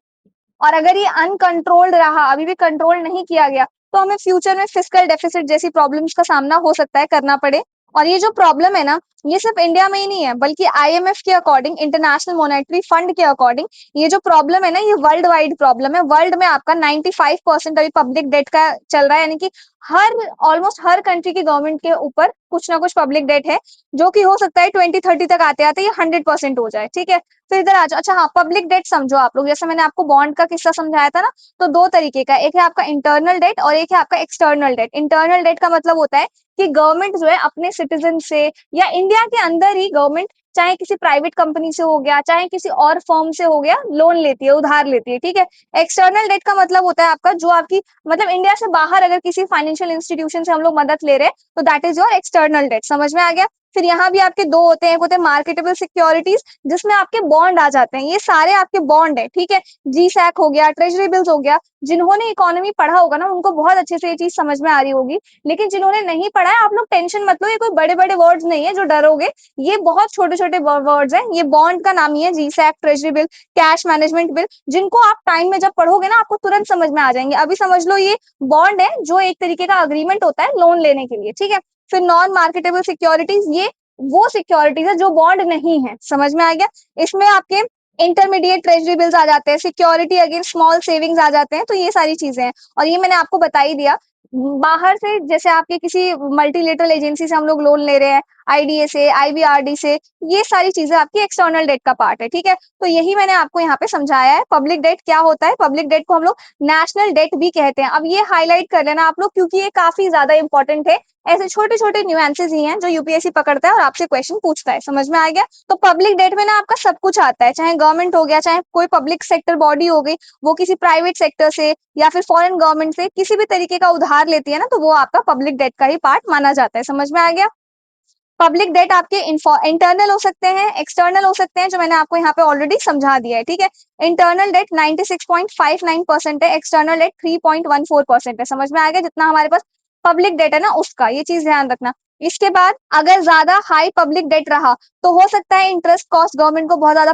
और अगर ये अनकंट्रोल्ड रहा, अभी भी कंट्रोल नहीं किया गया, तो हमें फ्यूचर में फिस्कल डेफिसिट जैसी प्रॉब्लम्स का सामना हो सकता है, करना पड़े। और ये जो प्रॉब्लम है ना, ये सिर्फ इंडिया में ही नहीं है, बल्कि आईएमएफ के अकॉर्डिंग, इंटरनेशनल मॉनेटरी फंड के अकॉर्डिंग, ये जो प्रॉब्लम है ना ये वर्ल्ड वाइड प्रॉब्लम है। वर्ल्ड में आपका 95% अभी पब्लिक डेट का चल रहा है, यानी कि हर ऑलमोस्ट हर कंट्री की गवर्नमेंट के ऊपर कुछ ना कुछ पब्लिक डेट है, जो कि हो सकता है 2030 तक आते आते ये 100% हो जाए, ठीक है। फिर इधर आ जाओ, अच्छा हाँ, पब्लिक डेट समझो आप लोग, जैसे मैंने आपको बॉन्ड का किस्सा समझाया था ना, तो दो तरीके का, एक है आपका इंटरनल डेट और एक है आपका एक्सटर्नल डेट। इंटरनल डेट का मतलब होता है कि गवर्नमेंट जो है अपने सिटीजन से, या इंडिया के अंदर ही गवर्नमेंट चाहे किसी प्राइवेट कंपनी से हो गया, चाहे किसी और फर्म से हो गया, लोन लेती है, उधार लेती है, ठीक है। एक्सटर्नल डेट का मतलब होता है आपका जो आपकी, मतलब इंडिया से बाहर अगर किसी फाइनेंशियल इंस्टीट्यूशन से हम लोग मदद ले रहे हैं, तो that is your external debt, समझ में आ गया। फिर यहाँ भी आपके दो होते हैं, एक होते हैं मार्केटेबल सिक्योरिटीज, जिसमें आपके बॉन्ड आ जाते हैं, ये सारे आपके बॉन्ड है, ठीक है। जी सैक हो गया, ट्रेजरी बिल्स हो गया। जिन्होंने इकोनॉमी पढ़ा होगा ना उनको बहुत अच्छे से ये चीज समझ में आ रही होगी, लेकिन जिन्होंने नहीं पढ़ा है आप लोग टेंशन मत लो, ये कोई बड़े बड़े वर्ड्स नहीं है जो डरोगे, ये बहुत छोटे छोटे वर्ड्स हैं। ये बॉन्ड का नाम ही है, G sec, treasury bill, cash management bill, जिनको आप टाइम में जब पढ़ोगे ना आपको तुरंत समझ में आ जाएंगे। अभी समझ लो ये बॉन्ड है जो एक तरीके का अग्रीमेंट होता है लोन लेने के लिए, ठीक है। फिर नॉन मार्केटेबल सिक्योरिटीज, ये वो सिक्योरिटीज है जो बॉन्ड नहीं है, समझ में आ गया। इसमें आपके इंटरमीडिएट ट्रेजरी बिल्स आ जाते हैं, सिक्योरिटी अगेंस्ट स्मॉल सेविंग्स आ जाते हैं, तो ये सारी चीजें हैं। और ये मैंने आपको बता ही दिया। बाहर से जैसे आपके किसी मल्टीलेटरल एजेंसी से हम लोग लोन ले रहे हैं, आईडीए से, आईबीआरडी से, ये सारी चीजें आपकी एक्सटर्नल डेट का पार्ट है, ठीक है। तो यही मैंने आपको यहाँ पे समझाया है। पब्लिक डेट क्या होता है, पब्लिक डेट को हम लोग नेशनल डेट भी कहते हैं। अब ये हाईलाइट कर लेना आप लोग, क्योंकि ये काफी ज्यादा इंपॉर्टेंट है। ऐसे छोटे छोटे न्यूएंसेस ही हैं जो यूपीएससी पकड़ता है और आपसे क्वेश्चन पूछता है, समझ में आ गया। तो पब्लिक डेट में ना आपका सब कुछ आता है, चाहे गवर्नमेंट हो गया, चाहे कोई पब्लिक सेक्टर बॉडी हो गई, वो किसी प्राइवेट सेक्टर से या फिर फॉरेन गवर्नमेंट से किसी भी तरीके का उधार लेती है ना, तो वो आपका पब्लिक डेट का ही पार्ट माना जाता है, समझ में आ गया। पब्लिक डेट आपके इंटरनल हो सकते हैं, एक्सटर्नल हो सकते हैं, जो मैंने आपको यहाँ पे ऑलरेडी समझा दिया है, ठीक है। इंटरनल डेट 96.59% है, एक्सटर्नल डेट 3.14% है। समझ में आ गया? जितना हमारे पास पब्लिक डेट है ना उसका, ये चीज ध्यान रखना। इसके बाद अगर ज्यादा हाई पब्लिक डेट रहा तो हो सकता है इंटरेस्ट कॉस्ट गवर्नमेंट को बहुत ज्यादा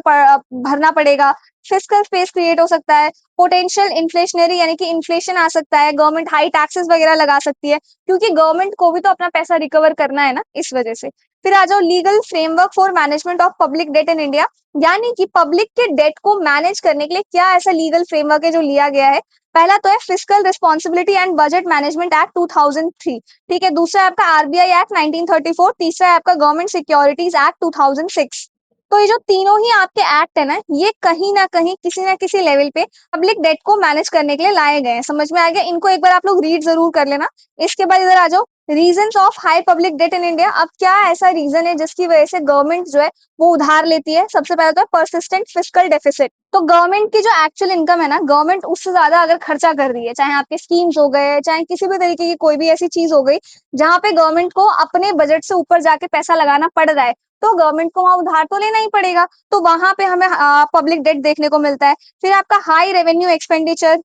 भरना पड़ेगा, फिस्कल स्पेस क्रिएट हो सकता है, पोटेंशियल इन्फ्लेशनरी यानी कि इन्फ्लेशन आ सकता है, गवर्नमेंट हाई टैक्सेस वगैरह लगा सकती है, क्योंकि गवर्नमेंट को भी तो अपना पैसा रिकवर करना है ना, इस वजह से। फिर आ जाओ legal framework for management of public debt in India, यानी कि पब्लिक के डेट को मैनेज करने के लिए क्या ऐसा लीगल फ्रेमवर्क है जो लिया गया है। पहला तो है fiscal responsibility and budget management act 2003, ठीक है। दूसरा है आपका आरबीआई एक्ट 1934, तीसरा है आपका गवर्नमेंट सिक्योरिटीज एक्ट 2006। तो ये जो तीनों ही आपके एक्ट है ना, ये कहीं ना किसी लेवल पे पब्लिक डेट को मैनेज करने के लिए लाए गए हैं। समझ में आ गया? इनको एक बार आप लोग रीड जरूर कर लेना। इसके बाद इधर आ जाओ, reasons of high public debt in India. अब क्या ऐसा रीजन है जिसकी वजह से गवर्नमेंट जो है वो उधार लेती है? सबसे पहले तो है परसिस्टेंट फिस्कल डेफिसिट। तो गवर्नमेंट की जो एक्चुअल इनकम है ना, गवर्नमेंट उससे ज्यादा अगर खर्चा कर रही है, चाहे आपके स्कीम्स हो गए, चाहे किसी भी तरीके की कोई भी ऐसी चीज हो गई जहां पे गवर्नमेंट को अपने बजट से ऊपर जाके पैसा लगाना पड़ रहा है, तो गवर्नमेंट को वहां उधार तो लेना ही पड़ेगा। तो वहां पे हमें पब्लिक डेट देखने को मिलता है। फिर आपका हाई रेवेन्यू एक्सपेंडिचर,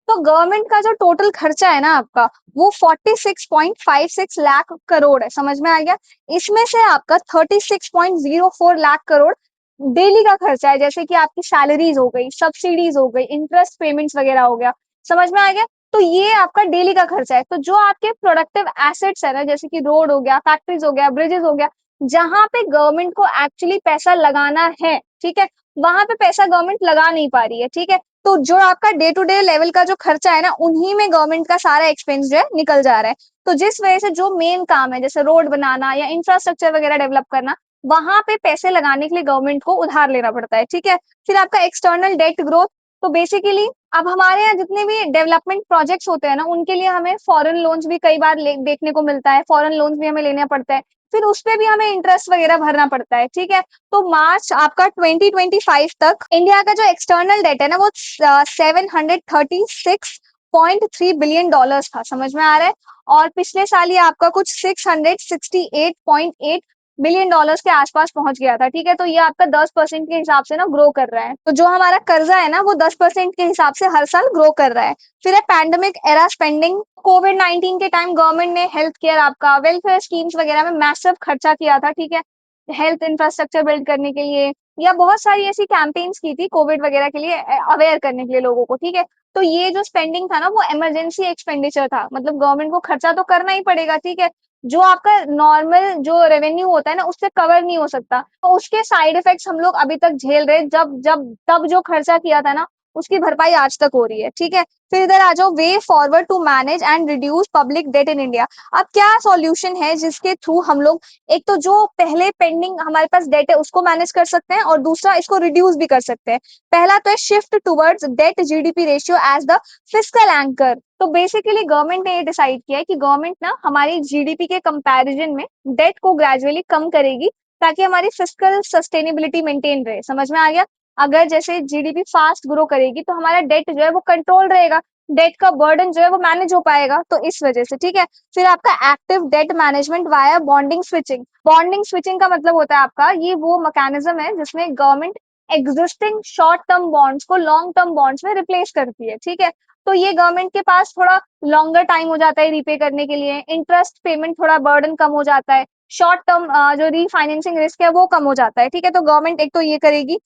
तो गवर्नमेंट का जो टोटल खर्चा है ना आपका, वो 46.56 लाख करोड़ है। समझ में आ गया? इसमें से आपका 36.04 लाख करोड़ डेली का खर्चा है, जैसे कि आपकी सैलरीज हो गई, सब्सिडीज हो गई, इंटरेस्ट पेमेंट्स वगैरह हो गया। समझ में आ गया? तो ये आपका डेली का खर्चा है। तो जो आपके प्रोडक्टिव एसेट्स है ना, जैसे कि रोड हो गया, फैक्ट्रीज हो गया, ब्रिजेस हो गया, जहां पे गवर्नमेंट को एक्चुअली पैसा लगाना है, ठीक है, वहां पे पैसा गवर्नमेंट लगा नहीं पा रही है, ठीक है। तो जो आपका डे टू डे लेवल का जो खर्चा है ना, उन्हीं में गवर्नमेंट का सारा एक्सपेंस जो है निकल जा रहा है। तो जिस वजह से जो मेन काम है, जैसे रोड बनाना या इंफ्रास्ट्रक्चर वगैरह डेवलप करना, वहां पे पैसे लगाने के लिए गवर्नमेंट को उधार लेना पड़ता है, ठीक है। फिर आपका एक्सटर्नल डेट ग्रोथ, तो बेसिकली अब हमारे यहाँ जितने भी डेवलपमेंट प्रोजेक्ट्स होते हैं ना, उनके लिए हमें फॉरेन लोन्स भी कई बार देखने को मिलता है, फॉरेन लोन्स भी हमें लेना पड़ता है, फिर उस पर भी हमें इंटरेस्ट वगैरह भरना पड़ता है, ठीक है। तो मार्च आपका 2025 तक इंडिया का जो एक्सटर्नल डेट है ना, वो 736.3 बिलियन डॉलर्स था। समझ में आ रहा है? और पिछले साल ये आपका कुछ 668.8 बिलियन डॉलर्स के आसपास पहुंच गया था, ठीक है। तो ये आपका 10% के हिसाब से ना ग्रो कर रहा है। तो जो हमारा कर्जा है ना, वो 10% के हिसाब से हर साल ग्रो कर रहा है। फिर है पैंडेमिक एरा स्पेंडिंग। कोविड-19 के टाइम गवर्नमेंट ने हेल्थ केयर, आपका वेलफेयर स्कीम्स वगैरह में मैसिव खर्चा किया था, ठीक है, हेल्थ इंफ्रास्ट्रक्चर बिल्ड करने के लिए, या बहुत सारी ऐसी कैंपेन्स की थी कोविड वगैरह के लिए, अवेयर करने के लिए लोगों को, ठीक है। तो ये जो स्पेंडिंग था ना, वो इमरजेंसी एक्सपेंडिचर था, मतलब गवर्नमेंट को खर्चा तो करना ही पड़ेगा, ठीक है। जो आपका नॉर्मल जो रेवेन्यू होता है ना, उससे कवर नहीं हो सकता, तो उसके साइड इफेक्ट्स हम लोग अभी तक झेल रहे, जब जब तब जो खर्चा किया था ना, उसकी भरपाई आज तक हो रही है, ठीक है। फिर इधर आ जाओ, way forward to manage and reduce public debt in India. अब क्या सॉल्यूशन है जिसके थ्रू हम लोग एक तो जो पहले पेंडिंग हमारे पास डेट है उसको मैनेज कर सकते हैं, और दूसरा इसको रिड्यूस भी कर सकते हैं। पहला तो है shift towards debt GDP ratio as the fiscal anchor. तो बेसिकली गवर्नमेंट ने ये डिसाइड किया है कि गवर्नमेंट ना हमारी जीडीपी के कंपैरिजन में डेट को ग्रेजुअली कम करेगी, ताकि हमारी फिस्कल सस्टेनेबिलिटी मेंटेन रहे। समझ में आ गया? अगर जैसे जीडीपी फास्ट ग्रो करेगी तो हमारा डेट जो है वो कंट्रोल रहेगा, डेट का बर्डन जो है वो मैनेज हो पाएगा, तो इस वजह से, ठीक है। फिर आपका active debt management via bonding switching. Bonding switching का मतलब होता है आपका, ये वो मैकेनिज्म है जिसमें government existing short term bonds को लॉन्ग टर्म बॉन्ड्स में रिप्लेस करती है, ठीक है। तो ये गवर्नमेंट के पास थोड़ा लॉन्गर टाइम हो जाता है रीपे करने के लिए, इंटरेस्ट पेमेंट थोड़ा बर्डन कम हो जाता है, शॉर्ट टर्म जो रीफाइनेंसिंग रिस्क है वो कम हो जाता है, ठीक है। तो गवर्नमेंट एक तो ये करेगी।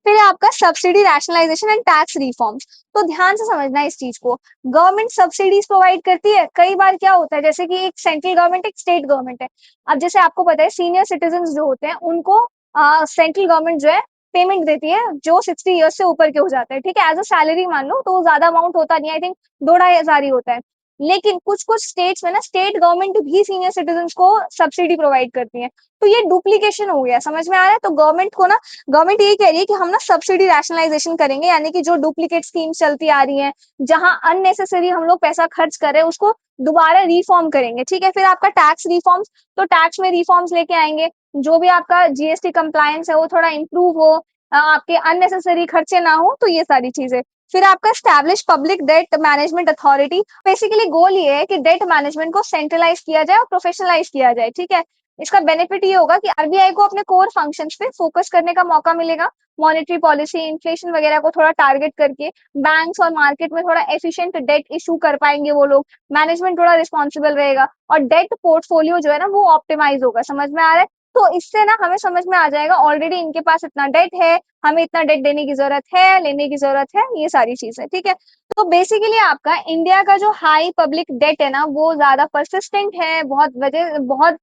फिर है आपका subsidy rationalisation and tax reforms. तो ध्यान से समझना है इस चीज को। गवर्नमेंट सब्सिडीज प्रोवाइड करती है, कई बार क्या होता है, जैसे कि एक सेंट्रल गवर्नमेंट, एक स्टेट गवर्नमेंट है। अब जैसे आपको पता है सीनियर सिटीजन जो होते हैं उनको सेंट्रल गवर्नमेंट जो है पेमेंट देती है, जो 60 ईयर्स से ऊपर के हो जाते हैं, ठीक है, एज अ सैलरी मान लो, तो वो ज्यादा अमाउंट होता नहीं, आई थिंक 2-2.5 हजार ही होता है। लेकिन कुछ कुछ स्टेट्स में ना स्टेट गवर्नमेंट भी सीनियर सिटीजन को सब्सिडी प्रोवाइड करती है। तो ये डुप्लीकेशन हो गया। समझ में आ रहा है? तो गवर्नमेंट को ना, गवर्नमेंट ये कह रही है कि हम ना सब्सिडी रैशनलाइजेशन करेंगे, यानी कि जो डुप्लीकेट स्कीम्स चलती आ रही हैं, जहां अननेसेसरी हम लोग पैसा खर्च कर रहे हैं, उसको दोबारा रिफॉर्म करेंगे, ठीक है। फिर आपका टैक्स रिफॉर्म्स, तो टैक्स में रिफॉर्म्स लेके आएंगे, जो भी आपका जीएसटी कंप्लायंस है वो थोड़ा इंप्रूव हो, आपके अननेसेसरी खर्चे ना हो, तो ये सारी चीजें। फिर आपका establish public debt management authority. Basically goal ये है कि डेट मैनेजमेंट को सेंट्रलाइज किया जाए और प्रोफेशनलाइज किया जाए, ठीक है। इसका बेनिफिट ये होगा कि आरबीआई को अपने कोर फंक्शंस पे फोकस करने का मौका मिलेगा। मॉनेटरी पॉलिसी, इन्फ्लेशन वगैरह को थोड़ा टारगेट करके बैंक्स और मार्केट में थोड़ा एफिशिएंट डेट इशू कर पाएंगे वो लोग। मैनेजमेंट थोड़ा रिस्पॉन्सिबल रहेगा और डेट पोर्टफोलियो जो है ना वो ऑप्टिमाइज होगा। समझ में आ रहा है? तो इससे ना हमें समझ में आ जाएगा ऑलरेडी इनके पास इतना डेट है, हमें इतना डेट देने की जरूरत है, लेने की जरूरत है, ये सारी चीजें, ठीक है। तो बेसिकली आपका इंडिया का जो हाई पब्लिक डेट है ना वो ज्यादा परसिस्टेंट है, बहुत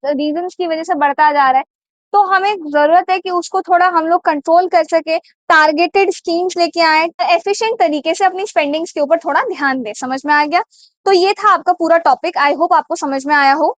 रीजंस की वजह से बढ़ता जा रहा है। तो हमें जरूरत है कि उसको थोड़ा हम लोग कंट्रोल कर सके, टारगेटेड स्कीम्स लेके आए, एफिशिएंट तरीके से अपनी स्पेंडिंग्स के ऊपर थोड़ा ध्यान दें। समझ में आ गया? तो ये था आपका पूरा टॉपिक, आई होप आपको समझ में आया हो।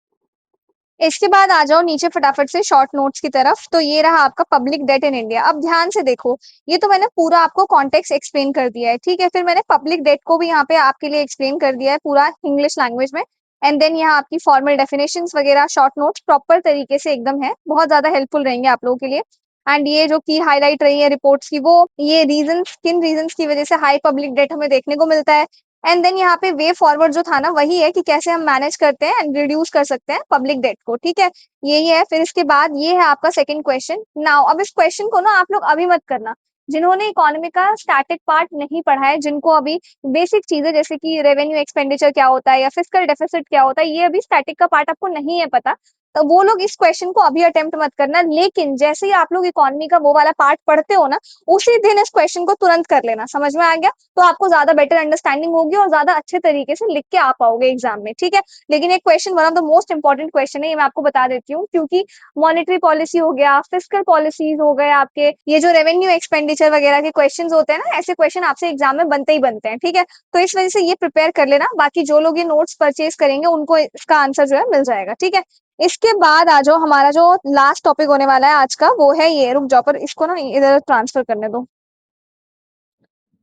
इसके बाद आ जाओ नीचे फटाफट से शॉर्ट नोट्स की तरफ। तो ये रहा आपका पब्लिक डेट इन इंडिया। अब ध्यान से देखो, ये तो मैंने पूरा आपको कॉन्टेक्स्ट एक्सप्लेन कर दिया है, ठीक है। फिर मैंने पब्लिक डेट को भी यहाँ पे आपके लिए एक्सप्लेन कर दिया है पूरा इंग्लिश लैंग्वेज में। एंड देन यहाँ आपकी फॉर्मल डेफिनेशंस वगैरह शॉर्ट नोट्स प्रॉपर तरीके से एकदम है, बहुत ज्यादा हेल्पफुल रहेंगे आप लोगों के लिए। एंड ये जो की हाईलाइट रही है रिपोर्ट्स की, वो ये रीजंस, किन रीजंस की वजह से हाई पब्लिक डेट हमें देखने को मिलता है। एंड देन यहाँ पे वे फॉरवर्ड जो था ना वही है कि कैसे हम मैनेज करते हैं एंड रिड्यूस कर सकते हैं पब्लिक डेट को, ठीक है। यही है। फिर इसके बाद ये है आपका सेकंड क्वेश्चन। नाउ अब इस क्वेश्चन को ना आप लोग अभी मत करना, जिन्होंने इकोनॉमी का स्टैटिक पार्ट नहीं पढ़ा है, जिनको अभी बेसिक चीजें जैसे कि रेवेन्यू एक्सपेंडिचर क्या होता है या फिस्कल डेफिसिट क्या होता है, ये अभी स्टैटिक का पार्ट आपको नहीं है पता, तो वो लोग इस क्वेश्चन को अभी अटेम्प्ट मत करना। लेकिन जैसे ही आप लोग इकोनॉमी का वो वाला पार्ट पढ़ते हो ना, उसी दिन इस क्वेश्चन को तुरंत कर लेना। समझ में आ गया? तो आपको ज्यादा बेटर अंडरस्टैंडिंग होगी और ज्यादा अच्छे तरीके से लिख के आ पाओगे एग्जाम में, ठीक है। लेकिन एक question one of the most important question है, ये मैं आपको बता देती हूँ, क्योंकि मॉनेटरी पॉलिसी हो गया, फिस्कल पॉलिसीज हो गए, आपके ये जो रेवेन्यू एक्सपेंडिचर वगैरह के क्वेश्चंस होते हैं ना, ऐसे क्वेश्चन आपसे एग्जाम में बनते ही बनते हैं, ठीक है। तो इस वजह से ये प्रिपेयर कर लेना, बाकी जो लोग ये नोट्स परचेज करेंगे उनको इसका आंसर जो है मिल जाएगा, ठीक है। इसके बाद आ जाओ, हमारा जो लास्ट टॉपिक होने वाला है आज का वो है ये, रुक जाओ पर इसको ना इधर ट्रांसफर करने दो,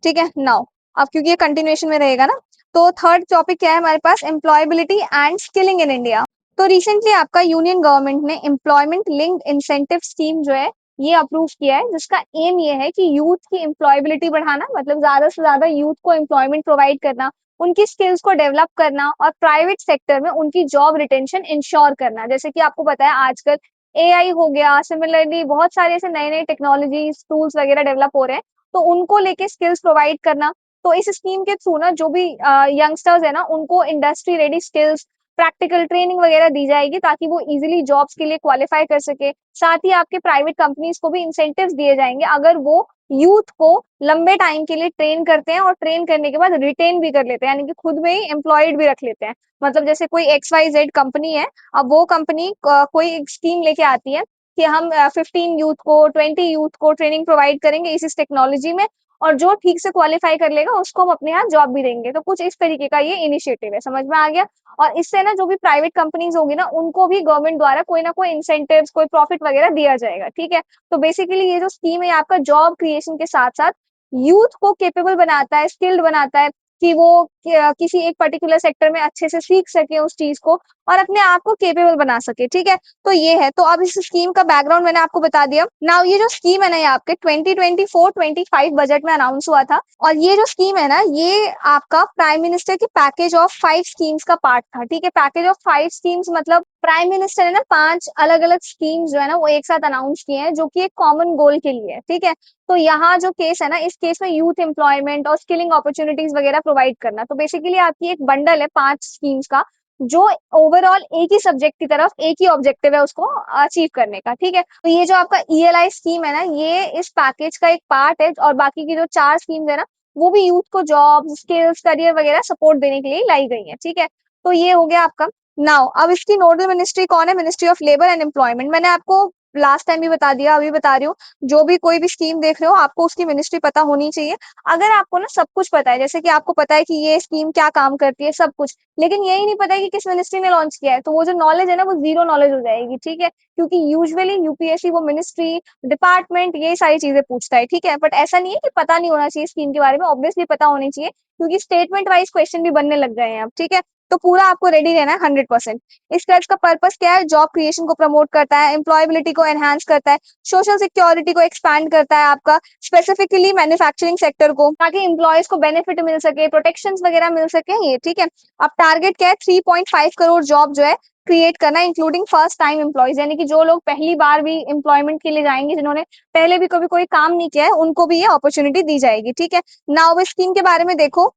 ठीक है। नाउ अब क्योंकि ये कंटिन्यूएशन में रहेगा ना, तो थर्ड टॉपिक क्या है हमारे पास, employability and skilling in India. तो रिसेंटली आपका यूनियन गवर्नमेंट ने एम्प्लॉयमेंट लिंक्ड इंसेंटिव स्कीम जो है ये अप्रूव किया है, जिसका एम ये है कि यूथ की एम्प्लॉयबिलिटी बढ़ाना, मतलब ज्यादा से ज्यादा यूथ को एम्प्लॉयमेंट प्रोवाइड करना, उनकी स्किल्स को डेवलप करना और प्राइवेट सेक्टर में उनकी जॉब रिटेंशन इंश्योर करना। जैसे कि आपको पता है आजकल एआई हो गया, सिमिलरली बहुत सारे ऐसे नए नए टेक्नोलॉजीज टूल्स वगैरह डेवलप हो रहे हैं, तो उनको लेके स्किल्स प्रोवाइड करना। तो इस स्कीम के थ्रू ना जो भी यंगस्टर्स है ना उनको industry ready skills, practical training वगैरह दी जाएगी ताकि वो इजीली जॉब्स के लिए क्वालिफाई कर सके। साथ ही आपके प्राइवेट कंपनीज को भी इंसेंटिव्स दिए जाएंगे अगर वो यूथ को लंबे टाइम के लिए ट्रेन करते हैं और ट्रेन करने के बाद रिटेन भी कर लेते हैं, यानी कि खुद में ही एम्प्लॉयड भी रख लेते हैं। मतलब जैसे कोई XYZ कंपनी है, अब वो कंपनी कोई स्कीम लेके आती है कि हम 15 यूथ को, 20 यूथ को ट्रेनिंग प्रोवाइड करेंगे इस टेक्नोलॉजी में, और जो ठीक से क्वालिफाई कर लेगा उसको हम अपने यहाँ जॉब भी देंगे। तो कुछ इस तरीके का ये इनिशिएटिव है, समझ में आ गया। और इससे ना जो भी प्राइवेट कंपनीज होगी ना उनको भी गवर्नमेंट द्वारा कोई ना कोई इंसेंटिव्स, कोई प्रॉफिट वगैरह दिया जाएगा, ठीक है। तो बेसिकली ये जो स्कीम है आपका जॉब क्रिएशन के साथ साथ यूथ को केपेबल बनाता है, स्किल्ड बनाता है कि वो किसी एक पर्टिकुलर सेक्टर में अच्छे से सीख सके उस चीज को और अपने आप को केपेबल बना सके, ठीक है। तो ये है। तो अब इस स्कीम का बैकग्राउंड मैंने आपको बता दिया। नाउ ये जो स्कीम है ना ये आपके 2024-25 बजट में अनाउंस हुआ था, और ये जो स्कीम है ना ये आपका प्राइम मिनिस्टर के पैकेज ऑफ 5 स्कीम्स का पार्ट था, ठीक है। पैकेज ऑफ 5 स्कीम्स मतलब प्राइम मिनिस्टर ने ना 5 अलग अलग स्कीम्स जो है ना वो एक साथ अनाउंस किए हैं, जो कि एक कॉमन गोल के लिए है, ठीक है। तो यहाँ जो केस है ना, इस केस में यूथ एम्प्लॉयमेंट और स्किलिंग अपॉर्चुनिटीज वगैरह प्रोवाइड करना। तो बेसिकली आपकी एक बंडल है 5 स्कीम्स का, जो ओवरऑल एक ही सब्जेक्ट की तरफ एक ही ऑब्जेक्टिव है उसको अचीव करने का, ठीक है। तो ये जो आपका ELI स्कीम है ना ये इस पैकेज का एक पार्ट है, और बाकी की जो 4 स्कीम्स है ना वो भी यूथ को जॉब, स्किल्स, करियर वगैरह सपोर्ट देने के लिए लाई गई है, ठीक है। तो ये हो गया आपका। नाउ अब इसकी नोडल मिनिस्ट्री कौन है, ministry of labour and employment. मैंने आपको लास्ट टाइम भी बता दिया, अभी बता रही हूँ, जो भी कोई भी स्कीम देख रहे हो आपको उसकी मिनिस्ट्री पता होनी चाहिए। अगर आपको ना सब कुछ पता है, जैसे कि आपको पता है कि ये स्कीम क्या काम करती है सब कुछ, लेकिन यही नहीं पता है कि किस मिनिस्ट्री ने लॉन्च किया है, तो वो जो नॉलेज है ना वो जीरो नॉलेज हो जाएगी, ठीक है। क्योंकि यूजुअली यूपीएससी वो मिनिस्ट्री, डिपार्टमेंट, ये सारी चीजें पूछता है, ठीक है। बट ऐसा नहीं है कि पता नहीं होना चाहिए स्कीम के बारे में, ऑब्वियसली पता होनी चाहिए, क्योंकि स्टेटमेंट वाइज क्वेश्चन भी बनने लग गए हैं अब, ठीक है। तो पूरा आपको रेडी रहना है 100%। इसका पर्पस क्या है? जॉब क्रिएशन को प्रमोट करता है, एम्प्लॉयबिलिटी को एनहांस करता है, सोशल सिक्योरिटी को एक्सपैंड करता है आपका, स्पेसिफिकली मैन्युफैक्चरिंग सेक्टर को, ताकि एम्प्लॉयज को बेनिफिट मिल सके, प्रोटेक्शन वगैरह मिल सके ये, ठीक है। अब टारगेट क्या है? 3.5 करोड़ जॉब जो है क्रिएट करना, इंक्लूडिंग फर्स्ट टाइम एम्प्लॉयज, यानी कि जो लोग पहली बार भी एम्प्लॉयमेंट के लिए जाएंगे, जिन्होंने पहले भी कभी कोई काम नहीं किया है, उनको भी ये अपॉर्चुनिटी दी जाएगी, ठीक है। नाउ इस स्कीम के बारे में देखो,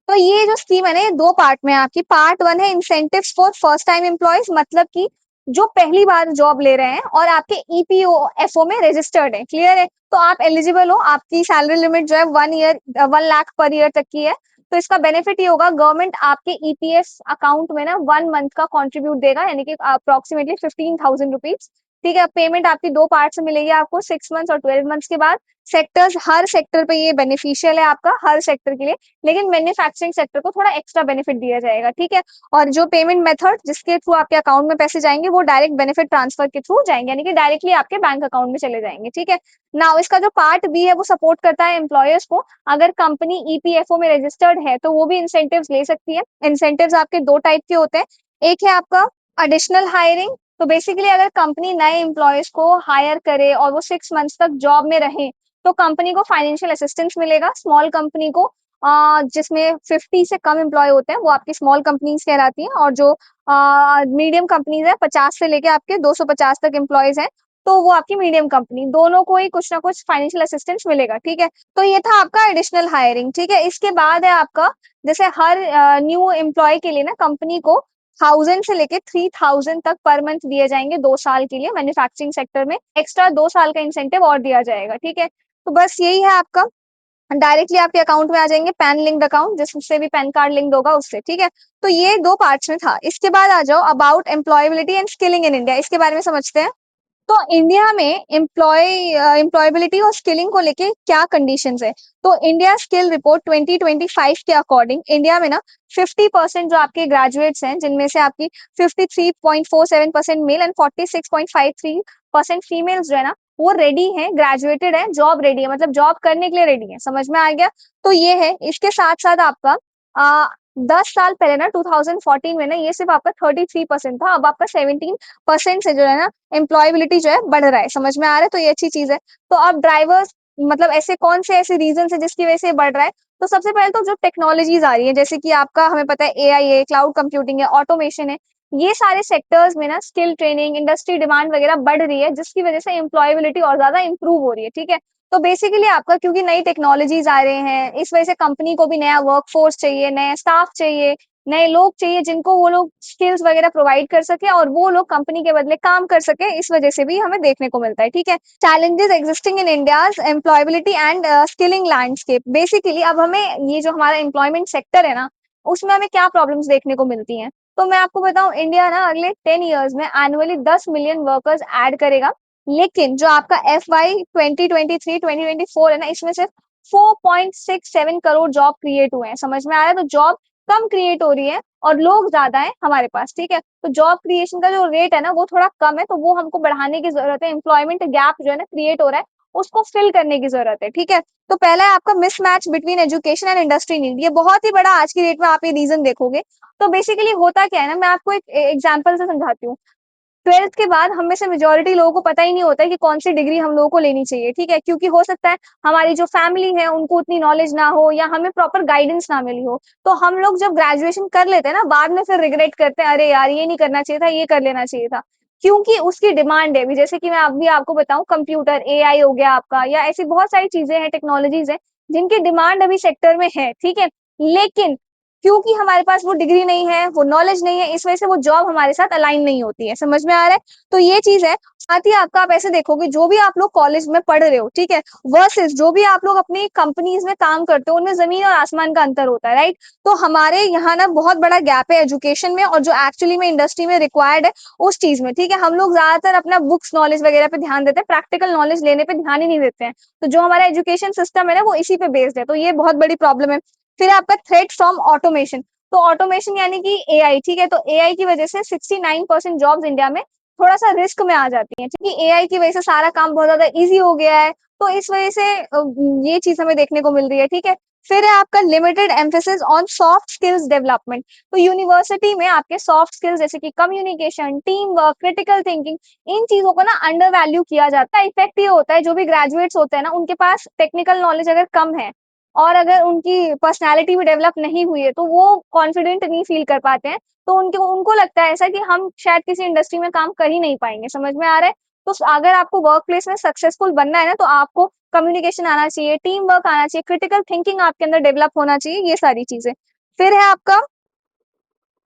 तो ये जो स्कीम है ना, ये दो पार्ट में है आपकी। पार्ट वन है incentives for first time employees, मतलब कि जो पहली बार जॉब ले रहे हैं और आपके ईपीओएफओ में रजिस्टर्ड है, क्लियर है, तो आप एलिजिबल हो। आपकी सैलरी लिमिट जो है 1 लाख पर ईयर तक की है। तो इसका बेनिफिट ये होगा, गवर्नमेंट आपके ईपीएफ अकाउंट में ना 1 मंथ का कॉन्ट्रीब्यूट देगा, यानी कि अप्रोक्सीमेटली 15,000 रुपीज, ठीक है। पेमेंट आपकी दो पार्ट से मिलेगी, आपको 6 मंथ्स और 12 मंथ्स के बाद। सेक्टर्स, हर सेक्टर पे ये बेनिफिशियल है आपका, हर सेक्टर के लिए, लेकिन मैन्युफैक्चरिंग सेक्टर को थोड़ा एक्स्ट्रा बेनिफिट दिया जाएगा, ठीक है। और जो पेमेंट मेथड जिसके थ्रू आपके अकाउंट में पैसे जाएंगे, वो डायरेक्ट बेनिफिट ट्रांसफर के थ्रू जाएंगे, यानी कि डायरेक्टली आपके बैंक अकाउंट में चले जाएंगे, ठीक है। नाउ इसका जो पार्ट बी है, वो सपोर्ट करता है एम्प्लॉयर्स को। अगर कंपनी ईपीएफओ में रजिस्टर्ड है, तो वो भी इंसेंटिव्स ले सकती है। इंसेंटिव्स आपके दो टाइप के होते हैं। एक है आपका एडिशनल हायरिंग, तो बेसिकली अगर कंपनी नए एम्प्लॉयज को हायर करे और वो 6 मंथ्स तक जॉब में रहे, तो कंपनी को फाइनेंशियल असिस्टेंस मिलेगा। स्मॉल कंपनी को जिसमें 50 से कम एम्प्लॉय होते हैं, वो आपकी स्मॉल कंपनीज कहलाती हैं, और जो मीडियम कंपनीज है, 50 से लेके आपके 250 तक एम्प्लॉयज हैं, तो वो आपकी मीडियम कंपनी, दोनों को ही कुछ ना कुछ फाइनेंशियल असिस्टेंस मिलेगा, ठीक है। तो ये था आपका एडिशनल हायरिंग, ठीक है। इसके बाद है आपका, जैसे हर न्यू एम्प्लॉय के लिए ना कंपनी को 1000 से लेके 3000 तक पर मंथ दिए जाएंगे 2 साल के लिए। मैन्युफैक्चरिंग सेक्टर में एक्स्ट्रा 2 साल का इंसेंटिव और दिया जाएगा, ठीक है। तो बस यही है आपका, डायरेक्टली आपके अकाउंट में आ जाएंगे, पैन लिंक्ड अकाउंट, जिससे भी पैन कार्ड लिंक्ड होगा उससे, ठीक है। तो ये दो पार्ट्स में था। इसके बाद आ जाओ about employability and skilling in India, इसके बारे में समझते हैं। तो इंडिया में एम्प्लॉयबिलिटी और स्किलिंग को लेके क्या कंडीशंस है? तो इंडिया स्किल रिपोर्ट 2025 के अकॉर्डिंग इंडिया में ना 50% जो आपके ग्रेजुएट्स हैं, जिनमें से आपकी 53.47% मेल एंड 46.53% फीमेल्स जो है ना, वो रेडी है, ग्रेजुएटेड है, जॉब रेडी है, मतलब जॉब करने के लिए रेडी है, समझ में आ गया। तो ये है। इसके साथ साथ आपका आ, 10 साल पहले ना 2014 में ना ये सिर्फ आपका 33% था, अब आपका 17% से जो है ना एम्प्लॉयबिलिटी जो है बढ़ रहा है, समझ में आ रहा है, तो ये अच्छी चीज है। तो अब ड्राइवर्स, मतलब ऐसे कौन से ऐसे रीजन है जिसकी वजह से बढ़ रहा है? तो सबसे पहले तो जो टेक्नोलॉजीज आ रही है, जैसे कि आपका हमें पता है एआई है, क्लाउड कंप्यूटिंग है, ऑटोमेशन है, ये सारे सेक्टर्स में ना स्किल ट्रेनिंग, इंडस्ट्री डिमांड वगैरह बढ़ रही है, जिसकी वजह से एम्प्लॉयबिलिटी और ज्यादा इंप्रूव हो रही है, ठीक है। तो बेसिकली आपका, क्योंकि नई टेक्नोलॉजीज आ रहे हैं, इस वजह से कंपनी को भी नया वर्कफोर्स चाहिए, नया स्टाफ चाहिए, नए लोग चाहिए, जिनको वो लोग स्किल्स वगैरह प्रोवाइड कर सके और वो लोग कंपनी के बदले काम कर सके। इस वजह से भी हमें देखने को मिलता है, ठीक है। Challenges existing in India's employability and skilling landscape, basically अब हमें ये जो हमारा एम्प्लॉयमेंट सेक्टर है ना, उसमें हमें क्या प्रॉब्लम्स देखने को मिलती हैं? तो मैं आपको बताऊं, इंडिया ना अगले 10 ईयर्स में एनुअली 10 मिलियन वर्कर्स ऐड करेगा, लेकिन जो आपका FY 2023-2024 है ना, इसमें सिर्फ 4.67 करोड़ जॉब क्रिएट हुए हैं, समझ में आ रहा है। तो जॉब कम क्रिएट हो रही है और लोग ज्यादा है हमारे पास, ठीक है। तो जॉब क्रिएशन का जो रेट है ना, वो थोड़ा कम है, तो वो हमको बढ़ाने की जरूरत है। एम्प्लॉयमेंट गैप जो है ना क्रिएट हो रहा है, उसको फिल करने की जरूरत है, ठीक है। तो पहला है आपका mismatch between education and industry need, ये बहुत ही बड़ा आज की डेट में आप ये रीजन देखोगे। तो बेसिकली होता क्या है ना, मैं आपको एक एग्जांपल से समझाती हूँ। 12th के बाद हम में से मेजोरिटी लोगों को पता ही नहीं होता है कि कौन सी डिग्री हम लोगों को लेनी चाहिए, ठीक है, क्योंकि हो सकता है हमारी जो फैमिली है उनको उतनी नॉलेज ना हो, या हमें प्रॉपर गाइडेंस ना मिली हो। तो हम लोग जब ग्रेजुएशन कर लेते हैं ना, बाद में फिर रिग्रेट करते हैं, अरे यार ये नहीं करना चाहिए था, ये कर लेना चाहिए था, क्योंकि उसकी डिमांड है अभी। जैसे कि मैं अभी आपको बताऊं, कंप्यूटर, एआई हो गया आपका, या ऐसी बहुत सारी चीजें हैं, टेक्नोलॉजीज है, जिनकी डिमांड अभी सेक्टर में है, ठीक है। लेकिन क्योंकि हमारे पास वो डिग्री नहीं है, वो नॉलेज नहीं है, इस वजह से वो जॉब हमारे साथ अलाइन नहीं होती है, समझ में आ रहा है। तो ये चीज है। साथ ही आपका, आप ऐसे देखोगे, जो भी आप लोग कॉलेज में पढ़ रहे हो, ठीक है, वर्सेस जो भी आप लोग अपनी कंपनीज में काम करते हो, उनमें जमीन और आसमान का अंतर होता है, राइट। तो हमारे यहाँ ना बहुत बड़ा गैप है एजुकेशन में, और जो एक्चुअली में इंडस्ट्री में रिक्वायर्ड है उस चीज में, ठीक है। हम लोग ज्यादातर अपना बुक्स नॉलेज वगैरह पे ध्यान देते हैं, प्रैक्टिकल नॉलेज लेने पे ध्यान ही नहीं देते हैं। तो जो हमारा एजुकेशन सिस्टम है ना, वो इसी पे बेस्ड है, तो ये बहुत बड़ी प्रॉब्लम है। फिर आपका थ्रेट फ्रॉम ऑटोमेशन, तो ऑटोमेशन यानी कि एआई, ठीक है। तो एआई की वजह से 69% जॉब्स इंडिया में थोड़ा सा रिस्क में आ जाती है, क्योंकि एआई की वजह से सारा काम बहुत ज्यादा इजी हो गया है। तो इस वजह से ये चीज हमें देखने को मिल रही है, ठीक है। फिर है आपका limited emphasis on soft skills development. तो यूनिवर्सिटी में आपके सॉफ्ट स्किल्स जैसे कि communication, team work, critical thinking, इन चीजों को ना अंडर वैल्यू किया जाता है। इफेक्ट ये होता है जो भी ग्रेजुएट्स होते हैं ना उनके पास टेक्निकल नॉलेज अगर कम है और अगर उनकी पर्सनैलिटी भी डेवलप नहीं हुई है तो वो कॉन्फिडेंट नहीं फील कर पाते हैं। तो उनको लगता है ऐसा कि हम शायद किसी इंडस्ट्री में काम कर ही नहीं पाएंगे। समझ में आ रहा है? तो अगर आपको वर्क प्लेस में सक्सेसफुल बनना है ना तो आपको कम्युनिकेशन आना चाहिए, टीम वर्क आना चाहिए, क्रिटिकल थिंकिंग आपके अंदर डेवलप होना चाहिए, ये सारी चीजें। फिर है आपका,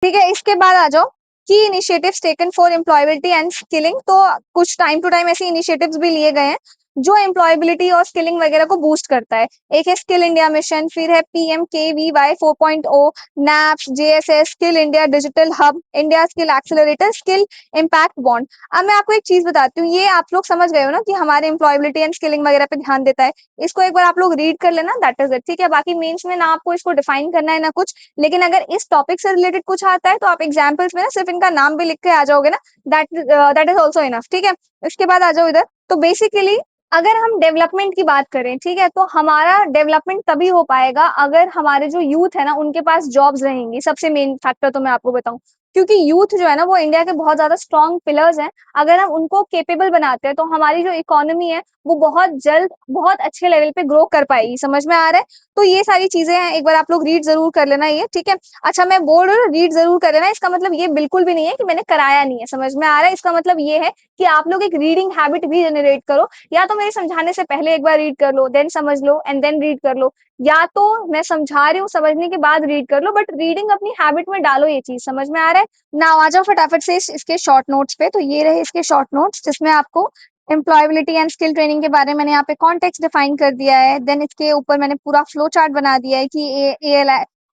ठीक है, इसके बाद आ जाओ की initiatives taken for employability and skilling. तो कुछ टाइम टू टाइम ऐसे इनिशिएटिव्स भी लिए गए हैं जो एम्प्लॉयबिलिटी और स्किलिंग वगैरह को बूस्ट करता है। एक है स्किल इंडिया मिशन, फिर है PMKVY 4.0, naps, JSS, skill India digital hub, India skill accelerator, skill impact bond. अब मैं आपको एक चीज बताती हूँ, ये आप लोग समझ गए हो ना कि हमारे एम्प्लॉयबिलिटी एंड स्किलिंग वगैरह पे ध्यान देता है। इसको एक बार आप लोग रीड कर लेना, दैट इज इट। ठीक है, बाकी मेंस में ना आपको इसको डिफाइन करना है ना कुछ, लेकिन अगर इस टॉपिक से रिलेटेड कुछ आता है तो आप एग्जाम्पल्स में ना सिर्फ इनका नाम भी लिख के आ जाओगे ना, दैट इज ऑल्सो इनफ। ठीक है, इसके बाद आ जाओ इधर। तो बेसिकली अगर हम डेवलपमेंट की बात करें, ठीक है, तो हमारा डेवलपमेंट तभी हो पाएगा अगर हमारे जो यूथ है ना उनके पास जॉब्स रहेंगी। सबसे मेन फैक्टर तो मैं आपको बताऊं, क्योंकि यूथ जो है ना वो इंडिया के बहुत ज्यादा स्ट्रॉन्ग पिलर्स हैं। अगर हम उनको केपेबल बनाते हैं तो हमारी जो इकोनॉमी है वो बहुत जल्द बहुत अच्छे लेवल पे ग्रो कर पाएगी। समझ में आ रहा है? तो ये सारी चीजें हैं, एक बार आप लोग रीड जरूर कर लेना ये। ठीक है, अच्छा मैं बोल रही हूँ रीड जरूर कर लेना, इसका मतलब ये बिल्कुल भी नहीं है कि मैंने कराया नहीं है। समझ में आ रहा है? इसका मतलब ये है कि आप लोग एक रीडिंग हैबिट भी जनरेट करो। या तो मेरे समझाने से पहले एक बार रीड कर लो, देन समझ लो एंड देन रीड कर लो, या तो मैं समझा रही हूँ समझने के बाद रीड कर लो, बट रीडिंग अपनी हैबिट में डालो। ये चीज समझ में आ रहा है ना? आ जाओ फटाफट से इसके शॉर्ट नोट्स पे। तो ये रहे इसके शॉर्ट नोट्स जिसमें आपको एम्प्लॉयबिलिटी एंड स्किल ट्रेनिंग के बारे में मैंने यहाँ पे कॉन्टेक्स्ट डिफाइन कर दिया है। देन इसके ऊपर मैंने पूरा फ्लो चार्ट बना दिया है कि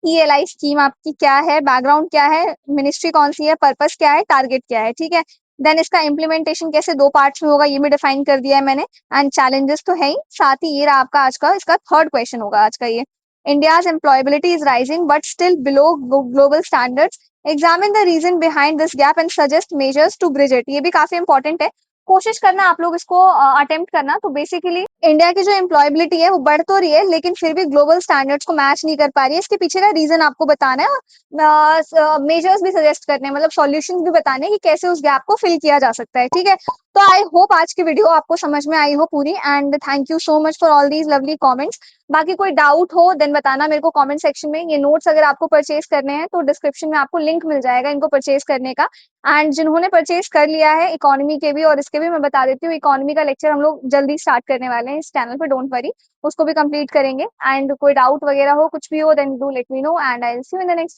ELI स्कीम आपकी क्या है, बैकग्राउंड क्या है, मिनिस्ट्री कौन सी है, पर्पस क्या है, टारगेट क्या है। ठीक है, देन इसका इम्प्लीमेंटेशन कैसे 2 पार्ट्स में होगा ये भी डिफाइन कर दिया है मैंने। एंड चैलेंजेस तो है ही, साथ ही ये रहा आपका आज का, इसका थर्ड क्वेश्चन होगा आज का ये। India's employability is rising but still below global standards. Examine the reason behind this gap and suggest measures to bridge it. ये भी काफी इंपॉर्टेंट है, कोशिश करना आप लोग इसको अटेम्प्ट करना। तो बेसिकली इंडिया की जो एम्प्लॉयबिलिटी है वो बढ़ तो रही है लेकिन फिर भी ग्लोबल स्टैंडर्ड्स को मैच नहीं कर पा रही है। इसके पीछे का रीजन आपको बताना है, मेजर्स भी सजेस्ट करने हैं, मतलब सॉल्यूशंस भी बताने हैं कि कैसे उस गैप को फिल किया जा सकता है। ठीक है, तो आई होप आज की वीडियो आपको समझ में आई हो पूरी, and thank you so much for all these lovely comments. बाकी कोई डाउट हो देन बताना मेरे को कमेंट सेक्शन में। ये नोट्स अगर आपको परचेज करने हैं तो डिस्क्रिप्शन में आपको लिंक मिल जाएगा इनको परचेज करने का। एंड जिन्होंने परचेज कर लिया है इकोनॉमी के भी और इसके भी, मैं बता देती हूँ इकोनॉमी का लेक्चर हम लोग जल्दी स्टार्ट करने वाले हैं इस चैनल पे, डोंट वरी, उसको भी कंप्लीट करेंगे। एंड कोई डाउट वगैरह हो कुछ भी हो then do let me know and I will see you in the next